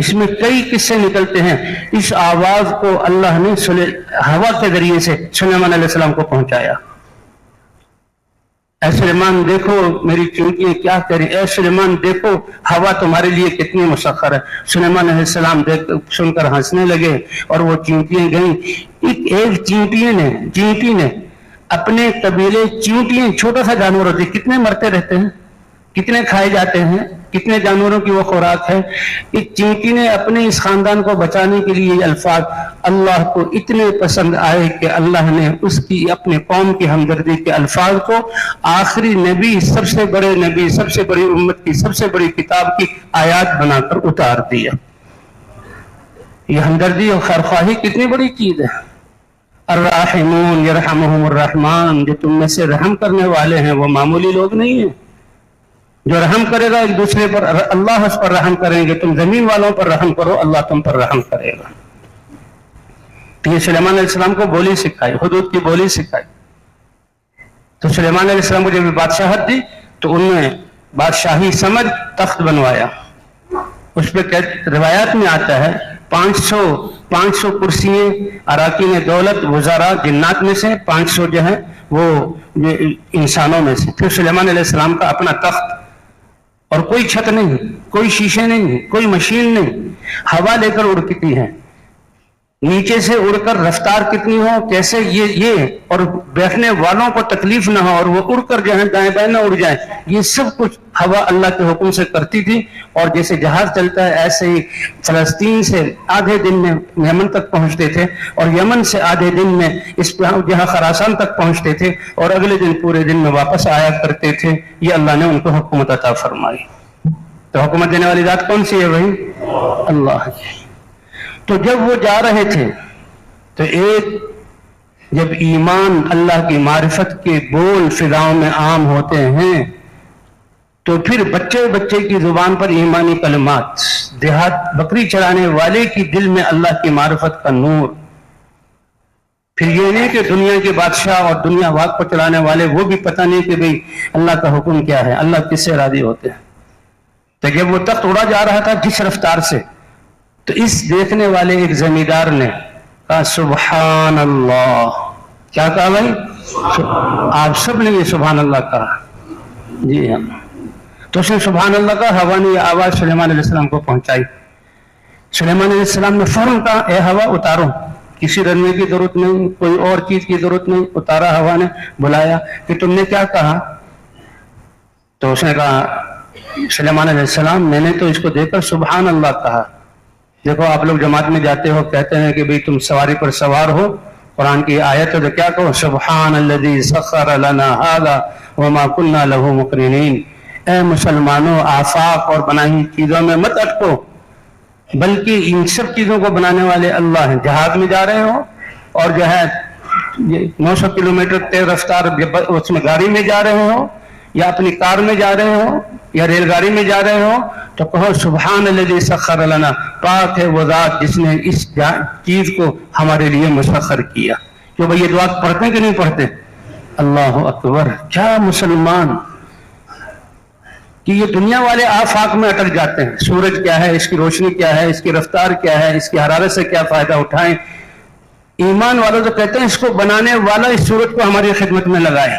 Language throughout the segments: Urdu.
اس میں کئی قصے نکلتے ہیں. اس آواز کو اللہ نے ہوا کے ذریعے سے سلیمان علیہ السلام کو پہنچایا. اے سلیمان دیکھو میری چونٹیاں کیا کریں، اے سلیمان دیکھو ہوا تمہارے لیے کتنی مسخر ہے. سلیمان علیہ السلام سن کر ہنسنے لگے اور وہ چونٹیاں گئیں. ایک چینٹی نے اپنے قبیلے، چونٹیاں چھوٹا سا جانور ہوتے، کتنے مرتے رہتے ہیں، کتنے کھائے جاتے ہیں، کتنے جانوروں کی وہ خوراک ہے. ایک چینٹی نے اپنے اس خاندان کو بچانے کے لیے یہ الفاظ اللہ کو اتنے پسند آئے کہ اللہ نے اس کی اپنے قوم کی ہمدردی کے الفاظ کو آخری نبی، سب سے بڑے نبی، سب سے بڑی امت کی سب سے بڑی کتاب کی آیات بنا کر اتار دیا. یہ ہمدردی اور خیرخواہی کتنی بڑی چیز ہے. الراحمون یرحمہم الرحمن، جو تم میں سے رحم کرنے والے ہیں وہ معمولی لوگ نہیں ہیں. جو رحم کرے گا ایک دوسرے پر، اللہ اس پر رحم کریں گے. تم زمین والوں پر رحم کرو، اللہ تم پر رحم کرے گا. یہ سلیمان علیہ السلام کو بولی سکھائی، حدود کی بولی سکھائی. تو سلیمان علیہ السلام کو جب بادشاہت دی تو انہوں نے بادشاہی سمجھ تخت بنوایا. اس پہ روایات میں آتا ہے 500 کرسیاں، اراکین دولت، وزراء جنات میں سے 500 جو ہیں وہ انسانوں میں سے. پھر سلیمان علیہ السلام کا اپنا تخت، اور کوئی چھت نہیں، کوئی شیشے نہیں، کوئی مشین نہیں. ہوا لے کر اڑتی ہے، نیچے سے اڑ کر رفتار کتنی ہو، کیسے یہ اور بیٹھنے والوں کو تکلیف نہ ہو اور وہ اڑ کر جو ہے دائیں بائیں نہ اڑ جائیں. یہ سب کچھ ہوا اللہ کے حکم سے کرتی تھی. اور جیسے جہاز چلتا ہے ایسے ہی فلسطین سے آدھے دن میں یمن تک پہنچتے تھے، اور یمن سے آدھے دن میں اس جہاں خراسان تک پہنچتے تھے، اور اگلے دن پورے دن میں واپس آیا کرتے تھے. یہ اللہ نے ان کو حکومت عطا فرمائی. تو حکومت دینے والی ذات کون سی ہے؟ وہی اللہ. تو جب وہ جا رہے تھے تو جب ایمان، اللہ کی معرفت کے بول فضاؤں میں عام ہوتے ہیں تو پھر بچے کی زبان پر ایمانی کلمات، دیہات بکری چرانے والے کی دل میں اللہ کی معرفت کا نور. پھر یہ نہیں کہ دنیا کے بادشاہ اور دنیا واق کو چلانے والے وہ بھی پتہ نہیں کہ بھئی اللہ کا حکم کیا ہے، اللہ کس سے راضی ہوتے ہیں. تو جب وہ تخت اڑا جا رہا تھا جس رفتار سے، تو اس دیکھنے والے ایک زمیندار نے کہا سبحان اللہ. کیا کہا بھائی؟ آپ سب نے یہ سبحان اللہ کہا. جی ہاں. تو اس نے سبحان اللہ کہا. ہوا نے یہ آواز سلیمان علیہ السلام کو پہنچائی. سلیمان علیہ السلام نے فوراً کہا اے ہوا اتارو. کسی رننے کی ضرورت نہیں، کوئی اور چیز کی ضرورت نہیں. اتارا. ہوا نے بلایا کہ تم نے کیا کہا؟ تو اس نے کہا سلیمان علیہ السلام میں نے تو اس کو دیکھ کر سبحان اللہ کہا. دیکھو آپ لوگ جماعت میں جاتے ہو، کہتے ہیں کہ بھئی تم سواری پر سوار ہو، قرآن کی آیت ہے تو کیا کہو؟ سبحان الذی سخر لنا ھذا وما كنا له مقرنین. اے مسلمانوں، آفاق اور بنائی چیزوں میں مت اٹکو، بلکہ ان سب چیزوں کو بنانے والے اللہ ہیں. جہاز میں جا رہے ہو اور جو ہے 900 کلومیٹر تیز رفتار اس میں گاڑی میں جا رہے ہو، یا اپنی کار میں جا رہے ہو، یا ریل گاڑی میں جا رہے ہو، تو کہو سبحان الذی سخر لنا. پاک ہے وہ ذات جس نے اس چیز کو ہمارے لیے مسخر کیا. جو بھئی یہ دعا پڑھتے ہیں کہ نہیں پڑھتے؟ اللہ اکبر. کیا مسلمان کہ یہ دنیا والے آفاق میں اٹک جاتے ہیں. سورج کیا ہے، اس کی روشنی کیا ہے، اس کی رفتار کیا ہے، اس کی حرارت سے کیا فائدہ اٹھائیں. ایمان والوں تو کہتے ہیں اس کو بنانے والا اس سورج کو ہماری خدمت میں لگائے،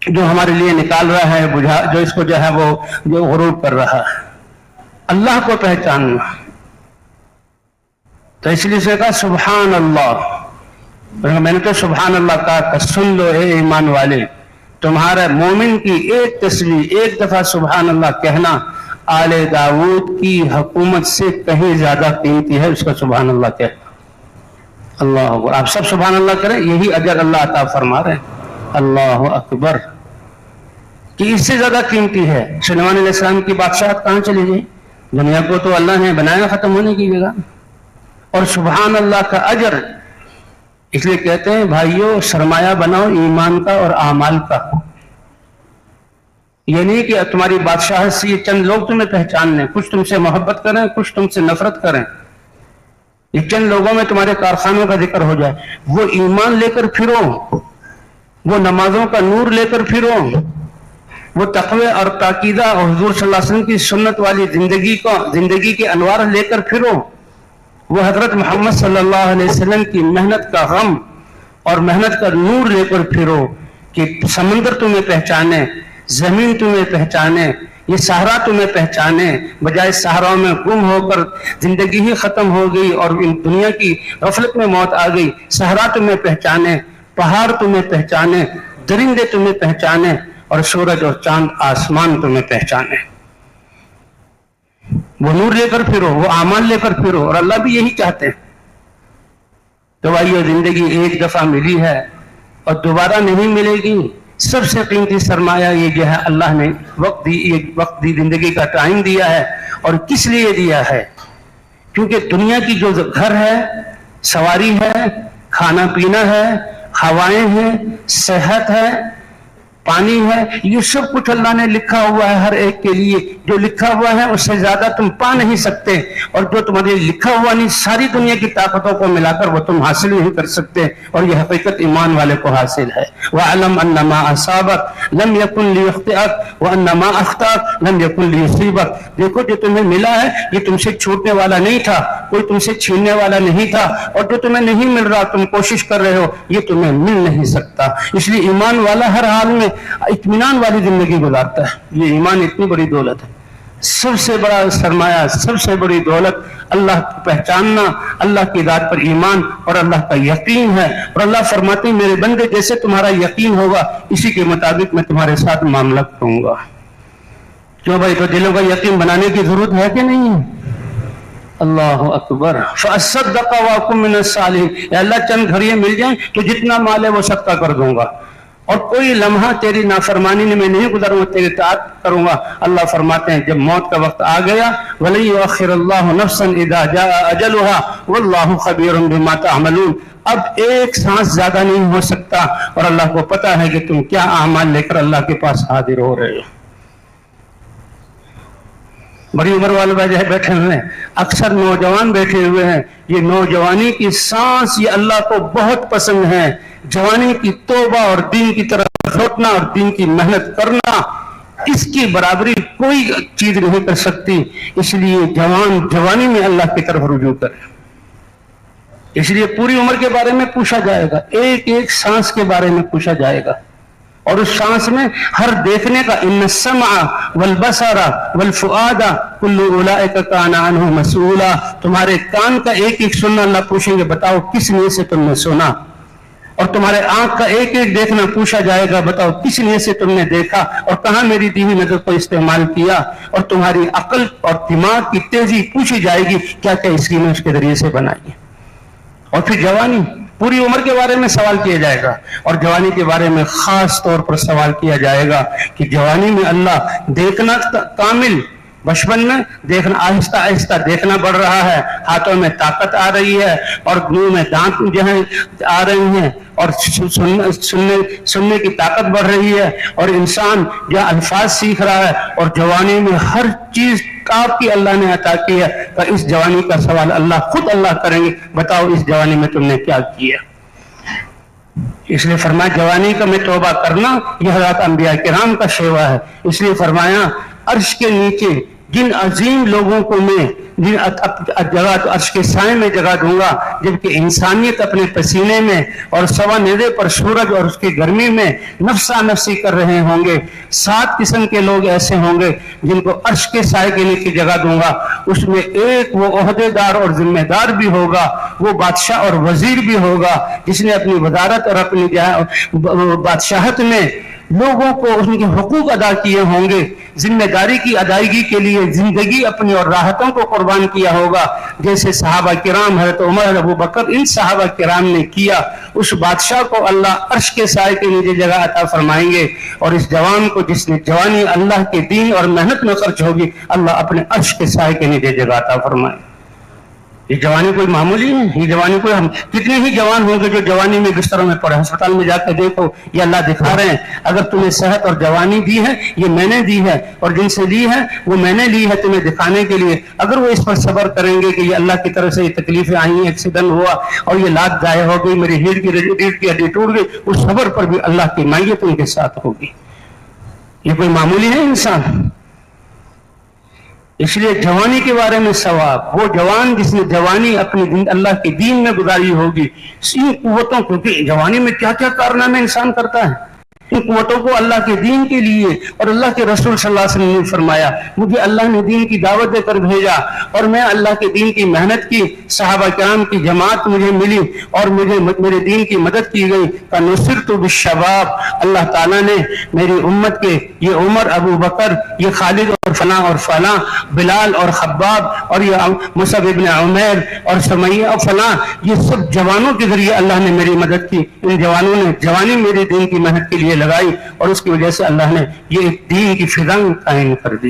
جو ہمارے لیے نکال رہا ہے، جو اس کو جو ہے وہ جو غروب کر رہا ہے. اللہ کو پہچاننا. تو اس لیے سے کہا سبحان اللہ. میں نے تو سبحان اللہ کہا کہ سن لو اے ایمان والے، تمہارا مومن کی ایک تسبیح، ایک دفعہ سبحان اللہ کہنا آل داؤد کی حکومت سے کہیں زیادہ قیمتی ہے. اس کا سبحان اللہ کہنا. اللہ اکبر. آپ سب سبحان اللہ کریں، یہی اجر اللہ عطا فرما رہے ہیں. اللہ اکبر. کہ اس سے زیادہ قیمتی ہے. سلیمان علیہ السلام کی بادشاہت کہاں چلی گئی؟ دنیا کو تو اللہ نے بنایا ختم ہونے کی جگہ. اور سبحان اللہ کا اجر. اس لیے کہتے ہیں بھائیو سرمایہ بناؤ ایمان کا اور اعمال کا. یہ نہیں کہ تمہاری بادشاہت سے یہ چند لوگ تمہیں پہچان لیں، کچھ تم سے محبت کریں، کچھ تم سے نفرت کریں. یہ چند لوگوں میں تمہارے کارخانوں کا ذکر ہو جائے. وہ ایمان لے کر پھرو، وہ نمازوں کا نور لے کر پھرو، وہ تقوی اور تاکیدہ اور حضور صلی اللہ علیہ وسلم کی سنت والی زندگی کے انوار لے کر پھرو. وہ حضرت محمد صلی اللہ علیہ وسلم کی محنت کا غم اور محنت کا نور لے کر پھرو کہ سمندر تمہیں پہچانے, زمین تمہیں پہچانے, یہ صحرا تمہیں پہچانے. بجائے صحراؤں میں گم ہو کر زندگی ہی ختم ہو گئی اور دنیا کی غفلت میں موت آ گئی. صحرا تمہیں پہچانے, پہاڑ تمہیں پہچانے, درندے تمہیں پہچانے اور سورج اور چاند آسمان تمہیں پہچانے. وہ نور لے کر پھرو, وہ اعمال لے کر پھرو, اور اللہ بھی یہی چاہتے ہیں. تو بھائیو, زندگی ایک دفعہ ملی ہے اور دوبارہ نہیں ملے گی. سب سے قیمتی سرمایہ یہ جو ہے اللہ نے وقت دی, زندگی کا ٹائم دیا ہے. اور کس لیے دیا ہے؟ کیونکہ دنیا کی جو گھر ہے, سواری ہے, کھانا پینا ہے, ہوائیں ہیں, صحت ہے, پانی ہے, یہ سب کچھ اللہ نے لکھا ہوا ہے ہر ایک کے لیے. جو لکھا ہوا ہے اس سے زیادہ تم پا نہیں سکتے, اور جو تمہارے لکھا ہوا نہیں ساری دنیا کی طاقتوں کو ملا کر وہ تم حاصل نہیں کر سکتے. اور یہ حقیقت ایمان والے کو حاصل ہے. وَعَلَمْ أَنَّ مَا أَصَابَكَ لَمْ يَكُنْ لِيُخْطِئَكَ وَأَنَّ مَا أَخْطَأَكَ لَمْ يَكُنْ لِيُصِيبَكَ. دیکھو, جو تمہیں ملا ہے یہ تم سے چھوٹنے والا نہیں تھا, کوئی تم سے چھیننے والا نہیں تھا, اور جو تمہیں نہیں مل رہا تم کوشش کر رہے ہو یہ تمہیں مل نہیں سکتا. اس لیے ایمان والا ہر حال میں اطمینان والی زندگی گزارتا ہے. یہ ایمان اتنی بڑی دولت ہے, سب سے بڑا سرمایہ, سب سے بڑی دولت اللہ کو پہچاننا, اللہ کی ذات پر ایمان اور اللہ کا یقین ہے. اور اللہ فرماتے ہیں میرے بندے جیسے تمہارا یقین ہوگا اسی کے مطابق میں تمہارے ساتھ معاملہ کروں گا. کیوں بھائی؟ تو دلوں کا یقین بنانے کی ضرورت ہے کہ نہیں ہے؟ اللہ اکبر. فَأَصَّدَّقَ وَأَكُن مِّنَ الصَّالِحِينَ. اللہ چند گھڑیاں مل جائیں تو جتنا مال ہے وہ صدقہ کر دوں گا, اور کوئی لمحہ تیری نافرمانی میں نہیں گزاروں گا, تیری اطاعت کروں گا. اللہ فرماتے ہیں جب موت کا وقت آ گیا, وَلَن يُؤَخِّرَ اللَّهُ نَفْسًا إِذَا جَاءَ أَجَلُهَا وَاللَّهُ خَبِيرٌ بِمَا تَعْمَلُونَ. اب ایک سانس زیادہ نہیں ہو سکتا, اور اللہ کو پتا ہے کہ تم کیا اعمال لے کر اللہ کے پاس حاضر ہو رہے ہو. بڑی عمر والے بیٹھے ہوئے ہیں, اکثر نوجوان بیٹھے ہوئے ہیں. یہ نوجوانی کی سانس یہ اللہ کو بہت پسند ہے. جوانی کی توبہ اور دین کی طرف لوٹنا اور دین کی محنت کرنا, اس کی برابری کوئی چیز نہیں کر سکتی. اس لیے جوانی میں اللہ کی طرف رجوع کرے. اس لیے پوری عمر کے بارے میں پوچھا جائے گا, ایک ایک سانس کے بارے میں پوچھا جائے گا, اور اس سانس میں ہر دیکھنے کا ان السمع والبصر والفؤاد کل اولئک کان عنہ مسئولا. تمہارے کان کا ایک ایک سننا اللہ پوچھیں گے, بتاؤ کس لیے سے تم نے سنا. اور تمہارے آنکھ کا ایک ایک دیکھنا پوچھا جائے گا, بتاؤ کس لیے سے تم نے دیکھا اور کہاں میری دی ہوئی نظر کو استعمال کیا. اور تمہاری عقل اور دماغ کی تیزی پوچھی جائے گی, کیا کیا اسکیمیں اس کے ذریعے سے بنائی. اور پھر جوانی, پوری عمر کے بارے میں سوال کیا جائے گا, اور جوانی کے بارے میں خاص طور پر سوال کیا جائے گا کہ جوانی میں اللہ دیکھنا کامل, بچپن میں دیکھنا آہستہ آہستہ دیکھنا بڑھ رہا ہے, ہاتھوں میں طاقت آ رہی ہے, اور منہ میں دانت جو ہیں آ رہی ہیں, اور سننے کی طاقت بڑھ رہی ہے, اور انسان جو الفاظ سیکھ رہا ہے. اور جوانی میں ہر چیز آپ کی اللہ نے عطا کی ہے. تو اس جوانی کا سوال خود اللہ کریں گے, بتاؤ اس جوانی میں تم نے کیا کیا. اس لیے فرمایا جوانی کا میں توبہ کرنا یہ حضرات انبیاء کرام کا شیوا ہے. اس لیے فرمایا عرش کے نیچے جن عظیم لوگوں کو میں جگہ عرش کے سائے میں جگہ دوں گا, جبکہ انسانیت اپنے پسینے میں اور سوا نیزے پر سورج اور اس کی گرمی میں نفسا نفسی کر رہے ہوں گے. 7 قسم کے لوگ ایسے ہوں گے جن کو عرش کے سائے کے نیچے جگہ دوں گا. اس میں ایک وہ عہدیدار اور ذمہ دار بھی ہوگا, وہ بادشاہ اور وزیر بھی ہوگا, جس نے اپنی وزارت اور اپنی بادشاہت میں لوگوں کو ان کے حقوق ادا کیے ہوں گے, ذمہ داری کی ادائیگی کے لیے زندگی اپنی اور راحتوں کو قربان کیا ہوگا, جیسے صحابہ کرام حضرت عمر, ابو بکر, ان صحابہ کرام نے کیا. اس بادشاہ کو اللہ عرش کے سائے کے نیچے جگہ عطا فرمائیں گے, اور اس جوان کو جس نے جوانی اللہ کے دین اور محنت میں خرچ ہوگی, اللہ اپنے عرش کے سائے کے نیچے جگہ عطا فرمائے. یہ جوانی کوئی معمولی ہے, یہ جوانی کوئی, ہم کتنے ہی جوان ہوں گے جو جوانی میں بستروں میں پڑے, ہسپتال میں جا کے دیکھو, یہ اللہ دکھا رہے ہیں اگر تمہیں صحت اور جوانی دی ہے یہ میں نے دی ہے, اور جن سے لی ہے وہ میں نے لی ہے تمہیں دکھانے کے لیے. اگر وہ اس پر صبر کریں گے کہ یہ اللہ کی طرف سے یہ تکلیفیں آئی, ایکسیڈنٹ ہوا اور یہ لات ضائع ہو گئی, میری ریڑھ کی ہڈی ٹوٹ گئی, اس صبر پر بھی اللہ کی مائیت ان کے ساتھ ہوگی. یہ کوئی معمولی ہے انسان. اس لیے جوانی کے بارے میں ثواب، وہ جوان جس نے جوانی اپنی اللہ کے دین میں گزاری ہوگی، ان قوتوں، کیونکہ جوانی میں کیا کیا کارنامے انسان کرتا ہے، ان قوتوں کو اللہ کے دین کے لیے، اور اللہ کے رسول صلی اللہ علیہ وسلم نے فرمایا مجھے اللہ نے دین کی دعوت دے کر بھیجا اور میں اللہ کے دین کی محنت کی، صحابہ کرام کی جماعت مجھے ملی اور مجھے میرے دین کی مدد کی گئی. فنصرت بالشباب، اللہ تعالیٰ نے میری امت کے یہ عمر، ابو بکر، یہ خالد اور فلاں اور فلاں، بلال اور خباب اور یہ مصعب ابن عمیر اور سمیہ اور فلاں، یہ سب جوانوں کے ذریعے اللہ نے میری مدد کی. ان جوانوں نے جوانی میری دین کی محنت کے لیے لگائی اور اس کی وجہ سے اللہ نے یہ ایک دین کی فضا قائم کر دی.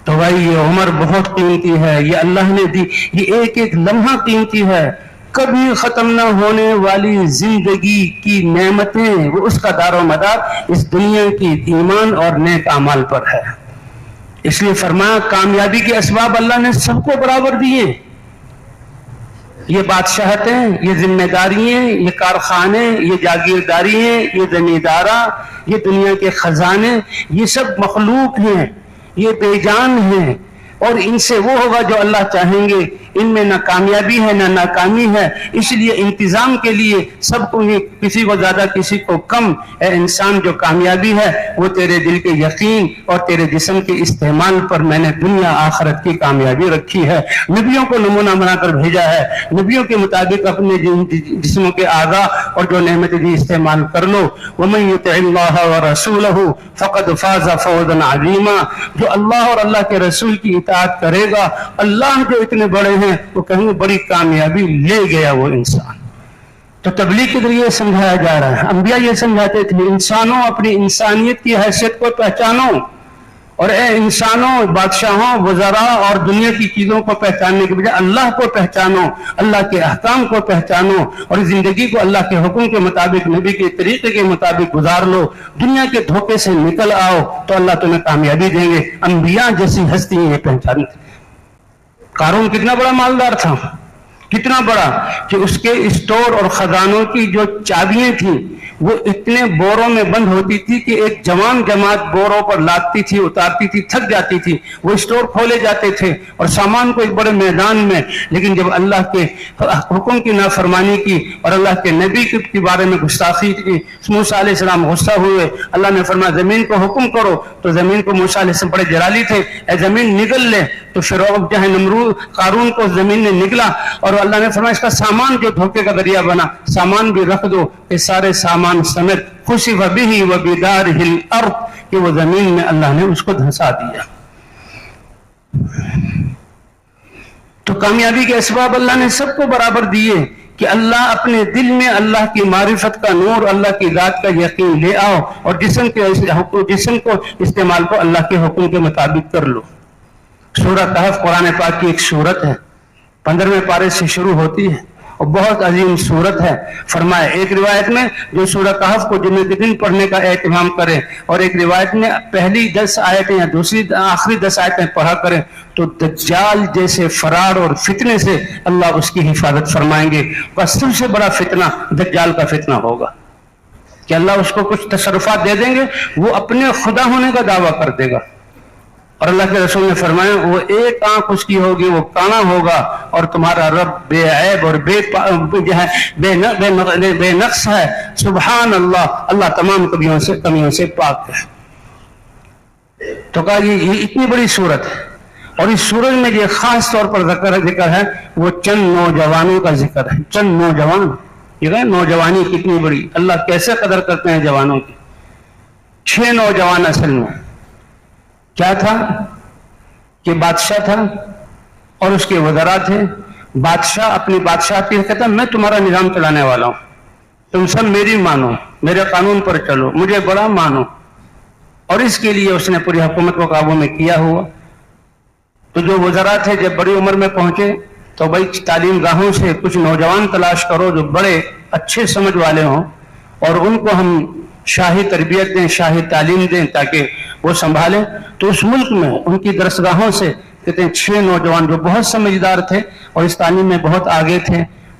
تو بھائی یہ عمر بہت قیمتی ہے، یہ اللہ نے دی، یہ ایک ایک لمحہ قیمتی ہے. کبھی ختم نہ ہونے والی زندگی کی نعمتیں، وہ اس کا دار و مدار اس دنیا کی ایمان اور نیک اعمال پر ہے. اس لیے فرمایا کامیابی کے اسباب اللہ نے سب کو برابر دیے. یہ بادشاہتیں، یہ ذمہ داریاں، یہ کارخانے، یہ جاگیرداریاں، یہ زمیندارہ، یہ دنیا کے خزانے، یہ سب مخلوق ہیں، یہ بے جان ہیں، اور ان سے وہ ہوگا جو اللہ چاہیں گے. ان میں نہ کامیابی ہے نہ ناکامی ہے. اس لیے انتظام کے لیے سب کو، کسی کو زیادہ کسی کو کم. اے انسان، جو کامیابی ہے وہ تیرے دل کے یقین اور تیرے جسم کے استعمال پر میں نے دنیا آخرت کی کامیابی رکھی ہے. نبیوں کو نمونہ بنا کر بھیجا ہے، نبیوں کے مطابق اپنے جسموں کے اعضاء اور جو نعمت دی استعمال کر لو. وَمَن يُطِعِ اللَّهَ وَرَسُولَهُ فَقَدْ فَازَ فَوْزًا عَظِيمًا. جو اللہ اور اللہ کے رسول کی اطاعت کرے گا، اللہ جو اتنے بڑے ہیں وہ کہیں گے بڑی کامیابی لے گیا وہ انسان. تو تبلیغ کے ذریعے سمجھایا جا رہا ہے. انبیاء یہ سمجھاتے تھے انسانوں اپنی انسانیت کی حیثیت کو پہچانو، اور اے انسانوں، بادشاہوں، وزراء اور دنیا کی چیزوں کو پہچاننے کے بجائے اللہ کو پہچانو، اللہ کے احکام کو پہچانو اور زندگی کو اللہ کے حکم کے مطابق، نبی کے طریقے کے مطابق گزار لو. دنیا کے دھوکے سے نکل آؤ تو اللہ تمہیں کامیابی دیں گے. انبیاء جیسی ہستی یہ پہچانتے تھے. قارون کتنا بڑا مالدار تھا، کتنا بڑا کہ اس کے اسٹور اور خزانوں کی جو چابیاں تھیں وہ اتنے بوروں میں بند ہوتی تھی کہ ایک جوان جماعت بوروں پر لادتی تھی، اتارتی تھی، تھک جاتی تھی. وہ اسٹور کھولے جاتے تھے اور سامان کو ایک بڑے میدان میں. لیکن جب اللہ کے حکم کی نافرمانی کی اور اللہ کے نبی کے بارے میں گستاخی کی، موسیٰ علیہ السلام غصہ ہوئے. اللہ نے فرمایا زمین کو حکم کرو. تو زمین کو موسیٰ علیہ السلام بڑے جلالی تھے، اے زمین نگل لے. تو فرعون جہاں نمرود قارون کو زمین نے نگلا اور اللہ نے فرمایا اس کا سامان جو دھوکے کا ذریعہ بنا سامان بھی رکھ دو. کہ سارے سامان سمیت خسف به وبداره الارض، کہ وہ زمین میں اللہ نے اس کو دھنسا دیا. تو کامیابی کے اسباب اللہ نے سب کو برابر دیے کہ اللہ اپنے دل میں اللہ کی معرفت کا نور، اللہ کی ذات کا یقین لے آؤ اور جسم کو استعمال کو اللہ کے حکم کے مطابق کر لو. سورہ کہف قرآن پاک کی ایک سورت ہے، 15ویں پارے سے شروع ہوتی ہے اور بہت عظیم سورت ہے. فرمایا ایک روایت میں جو سورہ کہف کو جمعے کے دن پڑھنے کا اہتمام کرے، اور ایک روایت میں پہلی 10 آیتیں یا آخری 10 آیتیں پڑھا کریں تو دجال جیسے فرار اور فتنے سے اللہ اس کی حفاظت فرمائیں گے. اور سب سے بڑا فتنہ دجال کا فتنہ ہوگا کہ اللہ اس کو کچھ تصرفات دے دیں گے، وہ اپنے خدا ہونے کا دعویٰ کر دے گا. اور اللہ کے رسول نے فرمایا وہ ایک آنکھ اس کی ہوگی، وہ کانا ہوگا، اور تمہارا رب بے عیب اور بے نقص ہے. سبحان اللہ، اللہ تمام کمیوں سے پاک ہے. تو کہا یہ اتنی بڑی صورت ہے، اور اس سورج میں یہ خاص طور پر ذکر ہے وہ چند نوجوانوں کا ذکر ہے. چند نوجوان، یہ نوجوانی کتنی بڑی، اللہ کیسے قدر کرتے ہیں جوانوں کی. 6 نوجوان اصل میں کیا تھا کہ بادشاہ تھا اور اس کے وزراء تھے. بادشاہ اپنی بادشاہتی کہتا میں تمہارا نظام چلانے والا ہوں، تم سب میری مانو، میرے قانون پر چلو، مجھے بڑا مانو. اور اس کے لیے اس نے پوری حکومت کو قابو میں کیا ہوا. تو جو وزراء تھے جب بڑی عمر میں پہنچے تو بھائی تعلیم گاہوں سے کچھ نوجوان تلاش کرو جو بڑے اچھے سمجھ والے ہوں اور ان کو ہم شاہی تربیت دیں، شاہی تعلیم دیں تاکہ وہ سنبھالیں. تو اس ملک میں ان کی درسگاہوں سے کہتے ہیں 6 نوجوان جو بہت سمجھدار تھے اور اس تعلیم میں بہت آگے تھے،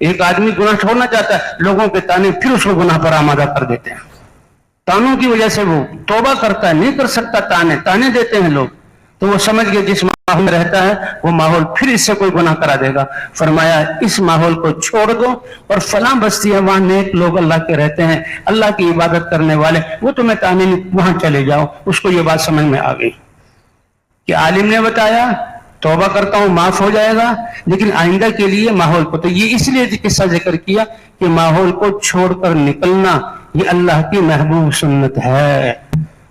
ایک آدمی گناہ چھوڑنا چاہتا ہے، لوگوں کے تانے پھر اس کو گناہ پر آمادہ کر دیتے ہیں، تانوں کی وجہ سے وہ توبہ کرتا ہے، نہیں کر سکتا، تانے دیتے ہیں لوگ، تو وہ سمجھ گئے جس ماحول میں رہتا ہے وہ ماحول پھر اس سے کوئی گناہ کرا دے گا۔ فرمایا اس ماحول کو چھوڑ دو اور فلاں بستی ہے وہاں نیک لوگ اللہ کے رہتے ہیں، اللہ کی عبادت کرنے والے، وہ تمہیں تانے نہیں، وہاں چلے جاؤ۔ اس کو یہ بات سمجھ میں آ گئی کہ عالم نے بتایا توبہ کرتا ہوں معاف ہو جائے گا، لیکن آئندہ کے لیے ماحول کو، تو یہ اس لیے قصہ ذکر کیا کہ ماحول کو چھوڑ کر نکلنا یہ اللہ کی محبوب سنت ہے۔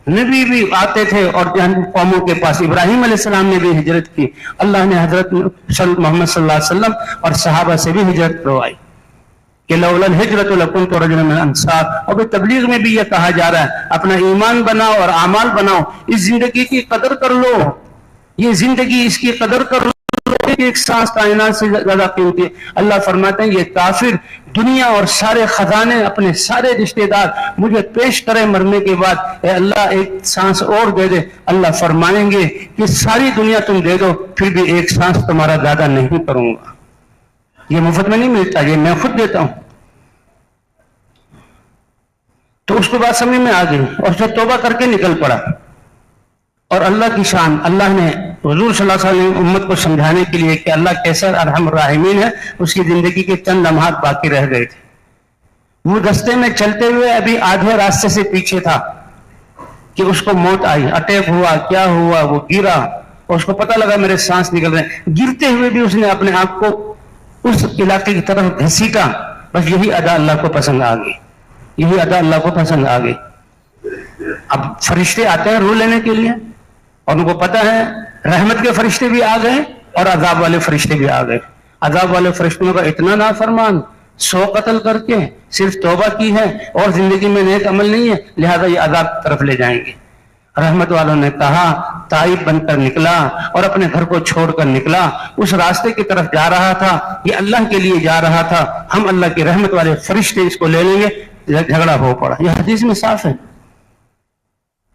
نبی بھی آتے تھے اور قوموں کے پاس، ابراہیم علیہ السلام نے بھی ہجرت کی، اللہ نے حضرت محمد صلی اللہ علیہ وسلم اور صحابہ سے بھی ہجرت کروائی کہ لولا الہجرۃ لکنت رجلا من الانصار۔ اور تبلیغ میں بھی یہ کہا جا رہا ہے اپنا ایمان بناؤ اور اعمال بناؤ، اس زندگی کی قدر کر لو، یہ زندگی اس کی قدر کر لو، ایک سانس کائنات سے زیادہ قیمتی ہے۔ اللہ فرماتے ہیں یہ کافر دنیا اور سارے خزانے اپنے سارے رشتہ دار مجھے پیش کرے مرنے کے بعد، اے اللہ ایک سانس اور دے دے، اللہ فرمائیں گے کہ ساری دنیا تم دے دو پھر بھی ایک سانس تمہارا زیادہ نہیں کروں گا، یہ مفت میں نہیں ملتا، یہ میں خود دیتا ہوں۔ تو اس کو بات سمجھ میں آ گئی اور پھر توبہ کر کے نکل پڑا۔ اور اللہ کی شان، اللہ نے حضور صلی اللہ علیہ وسلم امت کو سمجھانے کے لیے کہ اللہ کیسا ارحم الراحمین ہے، اس کی زندگی کے چند لمحات باقی رہ گئے تھے، وہ رستے میں چلتے ہوئے ابھی آدھے راستے سے پیچھے تھا کہ اس کو موت آئی، اٹیک ہوا، کیا ہوا، وہ گرا اور اس کو پتہ لگا میرے سانس نکل رہے ہیں، گرتے ہوئے بھی اس نے اپنے آپ کو اس علاقے کی طرف گھسیٹا۔ بس یہی ادا اللہ کو پسند آ گئی، یہی ادا اللہ کو پسند آ گئی۔ اب فرشتے آتے ہیں روح لینے کے لیے اور ان کو پتہ ہے رحمت کے فرشتے بھی آ گئے اور عذاب والے فرشتے بھی آ گئے۔ عذاب والے فرشتوں کا اتنا نافرمان، 100 قتل کر کے صرف توبہ کی ہے اور زندگی میں نیک عمل نہیں ہے، لہذا یہ عذاب کی طرف لے جائیں گے۔ رحمت والوں نے کہا تائب بن کر نکلا اور اپنے گھر کو چھوڑ کر نکلا، اس راستے کی طرف جا رہا تھا، یہ اللہ کے لیے جا رہا تھا، ہم اللہ کی رحمت والے فرشتے اس کو لے لیں گے، جھگڑا ہو پڑا۔ یہ حدیث میں صاف ہے،